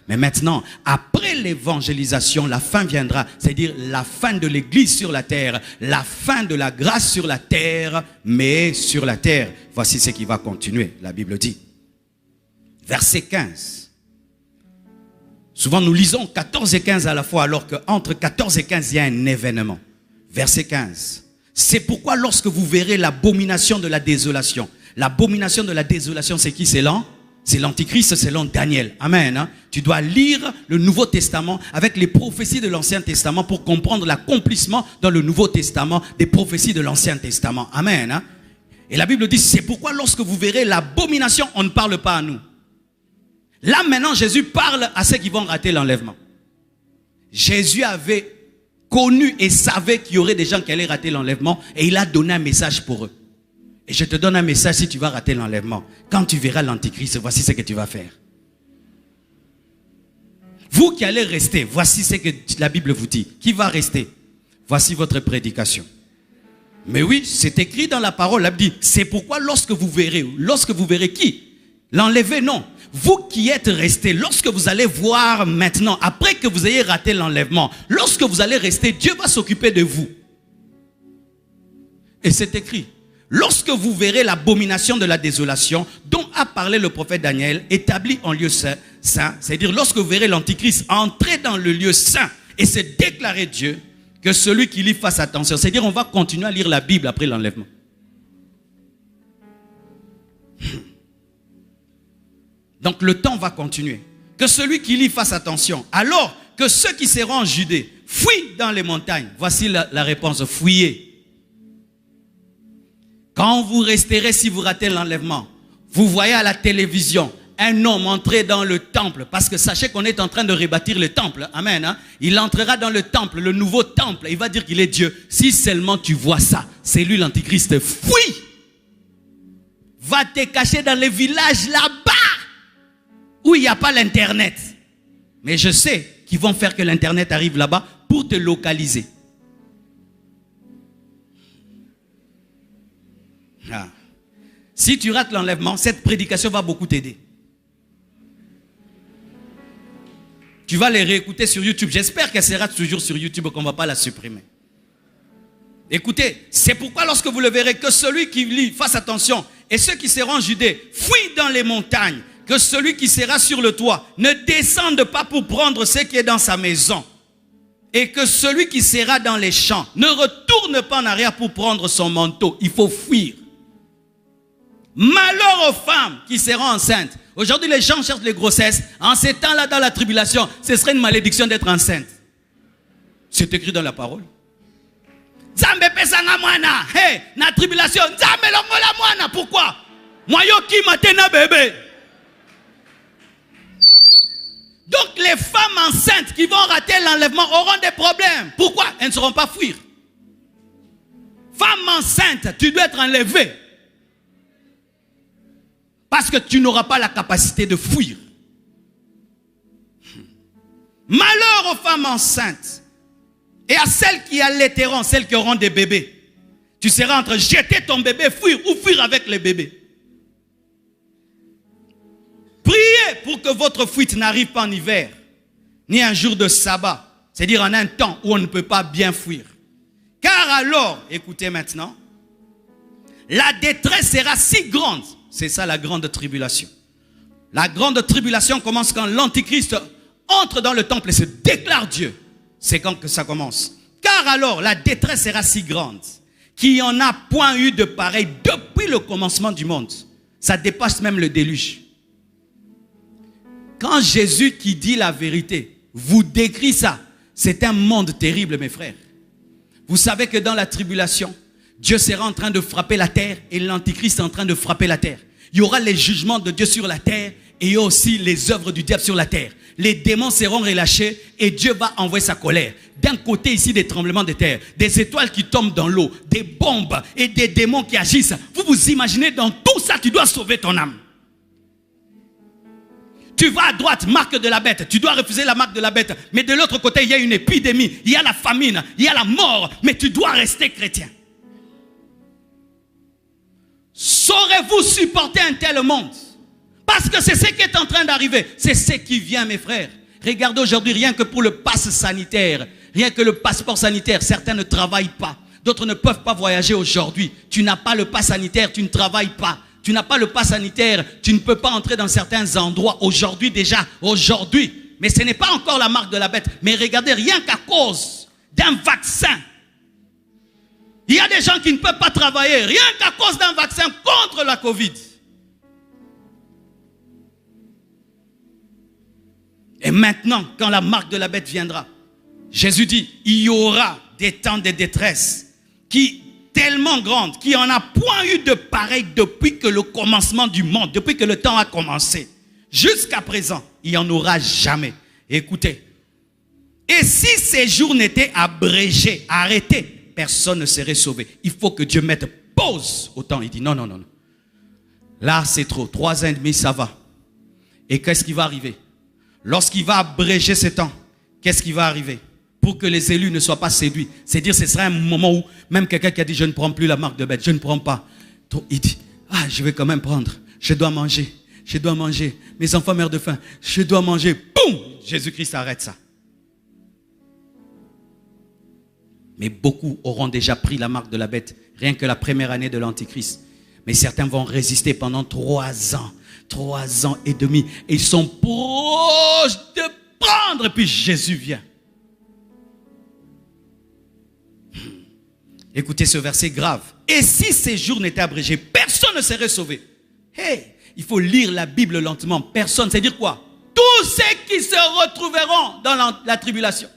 Mais maintenant, après l'évangélisation, la fin viendra, c'est-à-dire la fin de l'Église sur la terre, la fin de la grâce sur la terre, mais sur la terre. Voici ce qui va continuer, la Bible dit. Verset 15. Souvent nous lisons 14 et 15 à la fois, alors qu'entre 14 et 15, il y a un événement. Verset 15. C'est pourquoi lorsque vous verrez l'abomination de la désolation, l'abomination de la désolation, c'est qui? C'est l'Antichrist selon Daniel. Amen. Hein? Tu dois lire le Nouveau Testament avec les prophéties de l'Ancien Testament pour comprendre l'accomplissement dans le Nouveau Testament des prophéties de l'Ancien Testament. Amen. Hein? Et la Bible dit, c'est pourquoi lorsque vous verrez l'abomination, on ne parle pas à nous. Là maintenant, Jésus parle à ceux qui vont rater l'enlèvement. Jésus avait connu et savait qu'il y aurait des gens qui allaient rater l'enlèvement et il a donné un message pour eux. Et je te donne un message si tu vas rater l'enlèvement. Quand tu verras l'Antichrist, voici ce que tu vas faire. Vous qui allez rester, voici ce que la Bible vous dit. Qui va rester? Voici votre prédication. Mais oui, c'est écrit dans la parole. La Bible dit, c'est pourquoi lorsque vous verrez qui? L'enlever, non. Vous qui êtes restés, lorsque vous allez voir maintenant, après que vous ayez raté l'enlèvement, lorsque vous allez rester, Dieu va s'occuper de vous. Et c'est écrit. Lorsque vous verrez l'abomination de la désolation dont a parlé le prophète Daniel, établi en lieu saint, c'est-à-dire lorsque vous verrez l'Antichrist entrer dans le lieu saint et se déclarer Dieu, que celui qui lit fasse attention. C'est-à-dire on va continuer à lire la Bible après l'enlèvement. Donc le temps va continuer. Que celui qui lit fasse attention. Alors que ceux qui seront en Judée fuient dans les montagnes. Voici la réponse, fuyez. Quand vous resterez, si vous ratez l'enlèvement, vous voyez à la télévision un homme entrer dans le temple, parce que sachez qu'on est en train de rebâtir le temple. Amen. Hein? Il entrera dans le temple, le nouveau temple. Il va dire qu'il est Dieu. Si seulement tu vois ça, c'est lui l'Antichrist. Fuis! Va te cacher dans les villages là-bas, où il n'y a pas l'internet. Mais je sais qu'ils vont faire que l'internet arrive là-bas pour te localiser. Ah. Si tu rates l'enlèvement, cette prédication va beaucoup t'aider. Tu vas les réécouter sur YouTube. J'espère qu'elle sera toujours sur YouTube, qu'on ne va pas la supprimer. Écoutez, c'est pourquoi lorsque vous le verrez, que celui qui lit fasse attention, et ceux qui seront en Judée fuient dans les montagnes, que celui qui sera sur le toit ne descende pas pour prendre ce qui est dans sa maison, et que celui qui sera dans les champs ne retourne pas en arrière pour prendre son manteau. Il faut fuir. Malheur aux femmes qui seront enceintes. Aujourd'hui, les gens cherchent les grossesses. En ces temps-là, dans la tribulation, ce serait une malédiction d'être enceinte. C'est écrit dans la parole. Zambe pesanga mwana. Hey, na tribulation. Zambe longola mwana. Pourquoi? Moyo ki matena bébé. Donc, les femmes enceintes qui vont rater l'enlèvement auront des problèmes. Pourquoi? Elles ne sauront pas fuir. Femme enceinte, tu dois être enlevée. Parce que tu n'auras pas la capacité de fuir. Malheur aux femmes enceintes et à celles qui allaiteront, celles qui auront des bébés. Tu seras entre jeter ton bébé, fuir ou fuir avec les bébés. Priez pour que votre fuite n'arrive pas en hiver, ni un jour de sabbat, c'est-à-dire en un temps où on ne peut pas bien fuir. Car alors, écoutez maintenant, la détresse sera si grande. C'est ça la grande tribulation. La grande tribulation commence quand l'Antichrist entre dans le temple et se déclare Dieu. C'est quand que ça commence. Car alors la détresse sera si grande qu'il n'y en a point eu de pareil depuis le commencement du monde. Ça dépasse même le déluge. Quand Jésus qui dit la vérité vous décrit ça, c'est un monde terrible, mes frères. Vous savez que dans la tribulation, Dieu sera en train de frapper la terre et l'Antichrist est en train de frapper la terre. Il y aura les jugements de Dieu sur la terre et il y a aussi les œuvres du diable sur la terre. les démons seront relâchés et Dieu va envoyer sa colère. D'un côté ici, des tremblements de terre, des étoiles qui tombent dans l'eau, des bombes et des démons qui agissent. Vous vous imaginez, dans tout ça, tu dois sauver ton âme. Tu vas à droite, marque de la bête, tu dois refuser la marque de la bête. Mais de l'autre côté, il y a une épidémie, il y a la famine, il y a la mort, mais tu dois rester chrétien. Saurez-vous supporter un tel monde? Parce que c'est ce qui est en train d'arriver. C'est ce qui vient, mes frères. Regardez aujourd'hui, rien que pour le pass sanitaire, rien que le passeport sanitaire, certains ne travaillent pas. D'autres ne peuvent pas voyager aujourd'hui. Tu n'as pas le pass sanitaire, tu ne travailles pas. Tu n'as pas le pass sanitaire, tu ne peux pas entrer dans certains endroits. Aujourd'hui déjà, aujourd'hui. Mais ce n'est pas encore la marque de la bête. Mais regardez, rien qu'à cause d'un vaccin, il y a des gens qui ne peuvent pas travailler, rien qu'à cause d'un vaccin contre la Covid. Et maintenant, quand la marque de la bête viendra, Jésus dit, il y aura des temps de détresse qui tellement grandes, qu'il n'y en a point eu de pareil depuis que le commencement du monde, depuis que le temps a commencé. Jusqu'à présent, il n'y en aura jamais. Écoutez, et si ces jours n'étaient abrégés, arrêtés, personne ne serait sauvé. Il faut que Dieu mette pause au temps. Il dit non, non, non. Là, c'est trop. 3 ans et demi, ça va. Et qu'est-ce qui va arriver? Lorsqu'il va abréger ces temps, qu'est-ce qui va arriver? Pour que les élus ne soient pas séduits. C'est-à-dire, ce sera un moment où même quelqu'un qui a dit, je ne prends plus la marque de bête, je ne prends pas. Il dit, ah, je vais quand même prendre. Je dois manger. Je dois manger. Mes enfants meurent de faim. Je dois manger. Boum! Jésus-Christ arrête ça. Mais beaucoup auront déjà pris la marque de la bête, rien que la première année de l'Antichrist. Mais certains vont résister pendant 3 ans. 3 ans et demi. Et ils sont proches de prendre. Et puis Jésus vient. Écoutez ce verset grave. Et si ces jours n'étaient abrégés, personne ne serait sauvé. Hey, il faut lire la Bible lentement. Personne, c'est-à-dire quoi? Tous ceux qui se retrouveront dans la tribulation.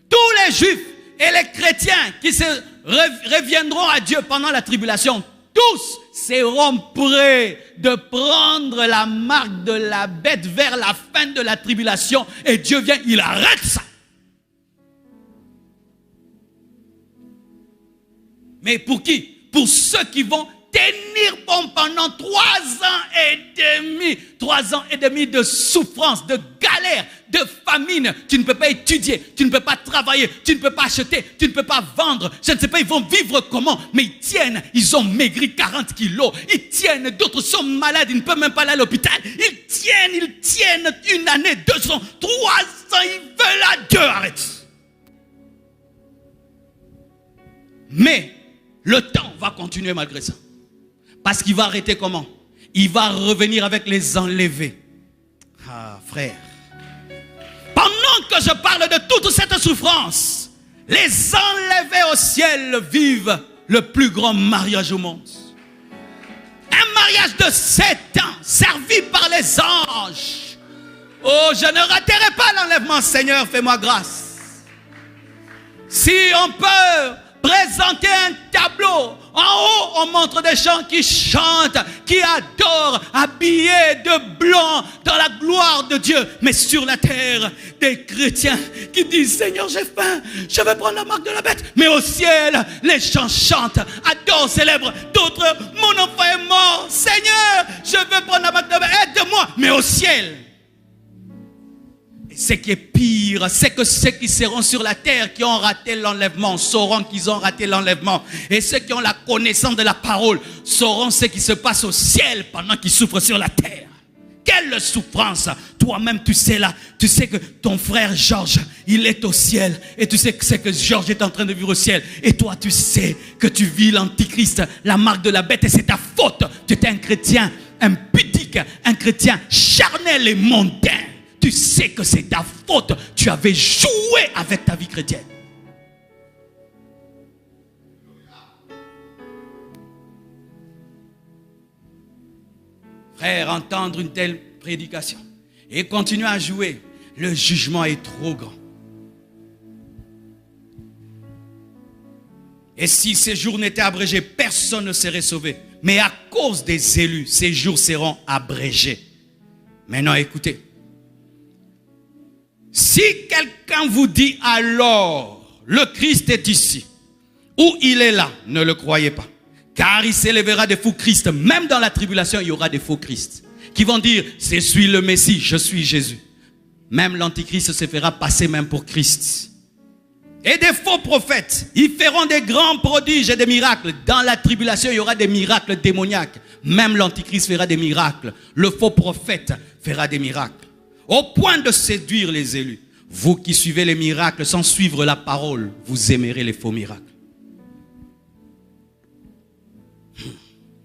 Tous les juifs et les chrétiens qui se reviendront à Dieu pendant la tribulation. Tous seront prêts de prendre la marque de la bête vers la fin de la tribulation. Et Dieu vient, il arrête ça. Mais pour qui? Pour ceux qui vont tenir bon pendant 3 ans et demi. 3 ans et demi de souffrance, de galère, de famine. Tu ne peux pas étudier, tu ne peux pas travailler, tu ne peux pas acheter, tu ne peux pas vendre. Je ne sais pas, ils vont vivre comment, mais ils tiennent. Ils ont maigri 40 kilos. Ils tiennent, d'autres sont malades, ils ne peuvent même pas aller à l'hôpital. Ils tiennent 1 année, 2 ans, 3 ans, ils veulent à Dieu, arrête. Mais le temps va continuer malgré ça. Parce qu'il va arrêter comment? Il va revenir avec les enlevés. Ah, frère. Pendant que je parle de toute cette souffrance, les enlevés au ciel vivent le plus grand mariage au monde. Un mariage de 7 ans, servi par les anges. Oh, je ne raterai pas l'enlèvement, Seigneur, fais-moi grâce. Si on peut présenter un tableau, en haut on montre des gens qui chantent, qui adorent, habillés de blanc dans la gloire de Dieu. Mais sur la terre, des chrétiens qui disent, Seigneur, j'ai faim, je veux prendre la marque de la bête. Mais au ciel, les gens chantent, adorent, célèbrent. D'autres, mon enfant est mort, Seigneur, je veux prendre la marque de la bête, aide-moi. Mais au ciel, et ce qui est pire, c'est que ceux qui seront sur la terre, qui ont raté l'enlèvement, sauront qu'ils ont raté l'enlèvement. Et ceux qui ont la connaissance de la parole, sauront ce qui se passe au ciel pendant qu'ils souffrent sur la terre. Quelle souffrance! Toi-même, tu sais là, tu sais que ton frère Georges, il est au ciel. Et tu sais que c'est que Georges est en train de vivre au ciel. Et toi, tu sais que tu vis l'antichrist, la marque de la bête, et c'est ta faute. Tu étais un chrétien impudique, un chrétien charnel et mondain. Tu sais que c'est ta faute. Tu avais joué avec ta vie chrétienne. Frère, entendre une telle prédication et continuer à jouer, le jugement est trop grand. Et si ces jours n'étaient abrégés, personne ne serait sauvé. Mais à cause des élus, ces jours seront abrégés. Maintenant, écoutez. Si quelqu'un vous dit alors, le Christ est ici, ou il est là, ne le croyez pas. Car il s'élèvera des faux Christ. Même dans la tribulation, il y aura des faux Christ qui vont dire, je suis le Messie, je suis Jésus. Même l'Antichrist se fera passer même pour Christ. Et des faux prophètes, ils feront des grands prodiges et des miracles. Dans la tribulation, il y aura des miracles démoniaques. Même l'Antichrist fera des miracles. Le faux prophète fera des miracles. Au point de séduire les élus. Vous qui suivez les miracles sans suivre la parole, vous aimerez les faux miracles.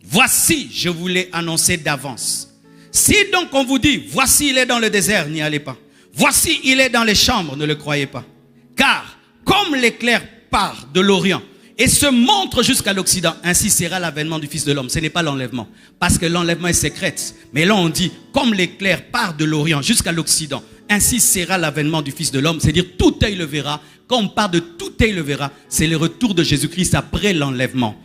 Voici, je vous l'ai annoncé d'avance. Si donc on vous dit, voici il est dans le désert, n'y allez pas. Voici il est dans les chambres, ne le croyez pas. Car, comme l'éclair part de l'Orient et se montre jusqu'à l'Occident, ainsi sera l'avènement du Fils de l'homme. Ce n'est pas l'enlèvement, parce que l'enlèvement est secret. Mais là on dit, comme l'éclair part de l'Orient jusqu'à l'Occident, ainsi sera l'avènement du Fils de l'homme. C'est-à-dire tout œil le verra. Quand on parle de tout œil le verra, c'est le retour de Jésus-Christ après l'enlèvement.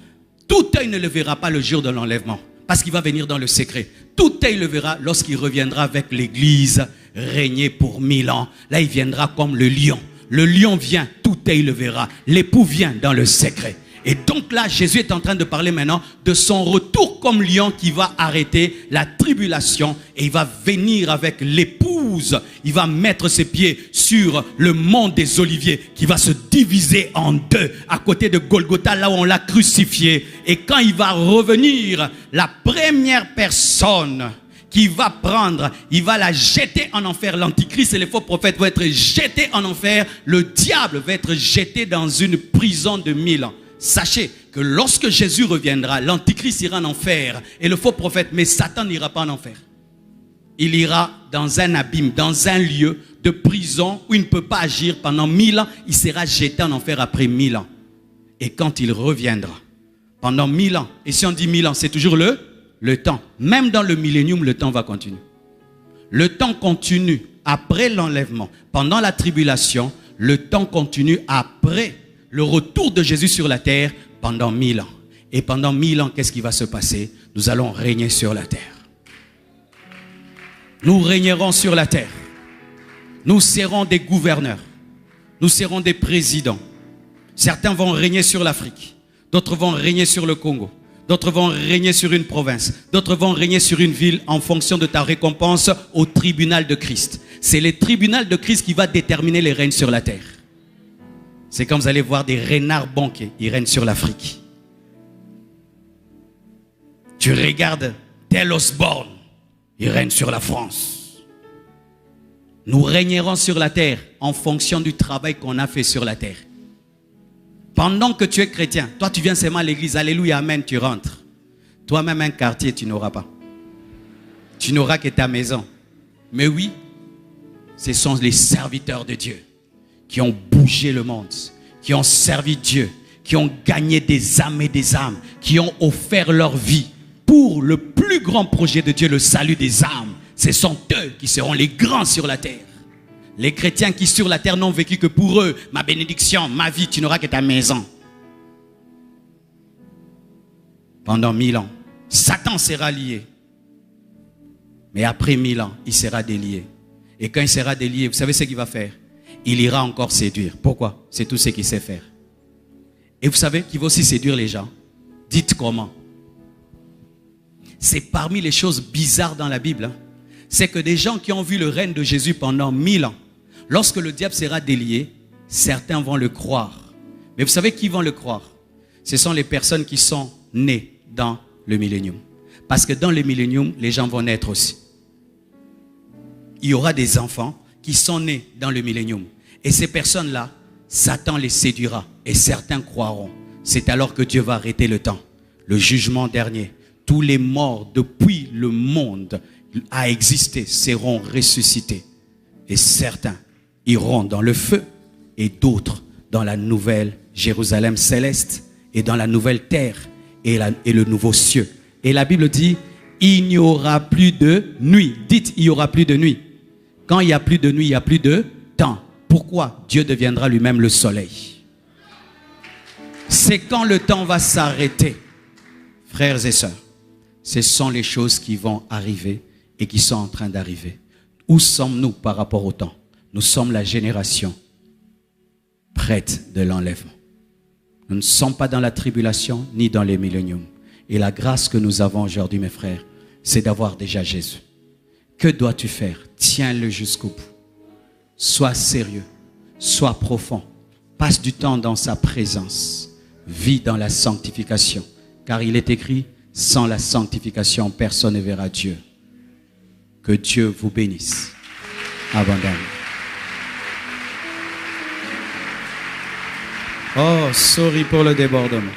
Tout œil ne le verra pas le jour de l'enlèvement, parce qu'il va venir dans le secret. Tout œil le verra lorsqu'il reviendra avec l'Église, régner pour 1000 ans. Là, il viendra comme le lion. Le lion vient, tout œil le verra. L'époux vient dans le secret. Et donc là, Jésus est en train de parler maintenant de son retour comme lion qui va arrêter la tribulation et il va venir avec l'épouse. Il va mettre ses pieds sur le mont des Oliviers qui va se diviser en deux à côté de Golgotha, là où on l'a crucifié. Et quand il va revenir, la première personne qui va prendre, il va la jeter en enfer. L'Antichrist et les faux prophètes vont être jetés en enfer. Le diable va être jeté dans une prison de 1000 ans. Sachez que lorsque Jésus reviendra, l'Antichrist ira en enfer et le faux prophète, mais Satan n'ira pas en enfer. Il ira dans un abîme, dans un lieu de prison où il ne peut pas agir pendant 1000 ans. Il sera jeté en enfer après 1000 ans. Et quand il reviendra, pendant 1000 ans, et si on dit 1000 ans, c'est toujours le temps. Même dans le millénium, le temps va continuer. Le temps continue après l'enlèvement. Pendant la tribulation, le temps continue après le retour de Jésus sur la terre pendant 1000 ans. Et pendant 1000 ans, qu'est-ce qui va se passer? Nous allons régner sur la terre. Nous régnerons sur la terre. Nous serons des gouverneurs. Nous serons des présidents. Certains vont régner sur l'Afrique. D'autres vont régner sur le Congo. D'autres vont régner sur une province. D'autres vont régner sur une ville en fonction de ta récompense au tribunal de Christ. C'est le tribunal de Christ qui va déterminer les règnes sur la terre. C'est quand vous allez voir des renards banqués, ils règnent sur l'Afrique. Tu regardes Tel Osborne, il règne sur la France. Nous régnerons sur la terre en fonction du travail qu'on a fait sur la terre. Pendant que tu es chrétien, toi tu viens seulement à l'église, alléluia, amen, tu rentres. Toi-même un quartier, tu n'auras pas. Tu n'auras que ta maison. Mais oui, ce sont les serviteurs de Dieu qui ont bougé le monde, qui ont servi Dieu, qui ont gagné des âmes et des âmes, qui ont offert leur vie pour le plus grand projet de Dieu, le salut des âmes. Ce sont eux qui seront les grands sur la terre. Les chrétiens qui sur la terre n'ont vécu que pour eux, ma bénédiction, ma vie, tu n'auras que ta maison. Pendant 1000 ans, Satan sera lié. Mais après 1000 ans, il sera délié. Et quand il sera délié, vous savez ce qu'il va faire? Il ira encore séduire. Pourquoi? C'est tout ce qu'il sait faire. Et vous savez qu'il va aussi séduire les gens. Dites comment? C'est parmi les choses bizarres dans la Bible. C'est que des gens qui ont vu le règne de Jésus pendant 1000 ans, lorsque le diable sera délié, certains vont le croire. Mais vous savez qui vont le croire? Ce sont les personnes qui sont nées dans le millénium. Parce que dans le millénium, les gens vont naître aussi. Il y aura des enfants qui sont nés dans le millénium. Et ces personnes-là, Satan les séduira et certains croiront. C'est alors que Dieu va arrêter le temps. Le jugement dernier. Tous les morts depuis le monde a existé seront ressuscités. Et certains iront dans le feu et d'autres dans la nouvelle Jérusalem céleste et dans la nouvelle terre et le nouveau cieux. Et la Bible dit, il n'y aura plus de nuit. Dites, il n'y aura plus de nuit. Quand il n'y a plus de nuit, il n'y a plus de temps. Pourquoi? Dieu deviendra lui-même le soleil. C'est quand le temps va s'arrêter. Frères et sœurs, ce sont les choses qui vont arriver et qui sont en train d'arriver. Où sommes-nous par rapport au temps? Nous sommes la génération prête de l'enlèvement. Nous ne sommes pas dans la tribulation ni dans les milléniums. Et la grâce que nous avons aujourd'hui, mes frères, c'est d'avoir déjà Jésus. Que dois-tu faire? Tiens-le jusqu'au bout. Sois sérieux, sois profond. Passe du temps dans sa présence. Vis dans la sanctification. Car il est écrit, sans la sanctification, personne ne verra Dieu. Que Dieu vous bénisse abondamment. Oh, sorry pour le débordement.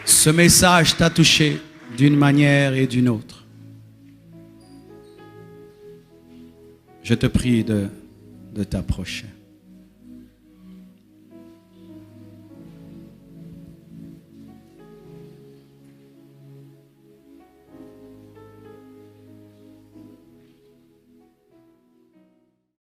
Ce message t'a touché d'une manière et d'une autre. Je te prie de t'approcher.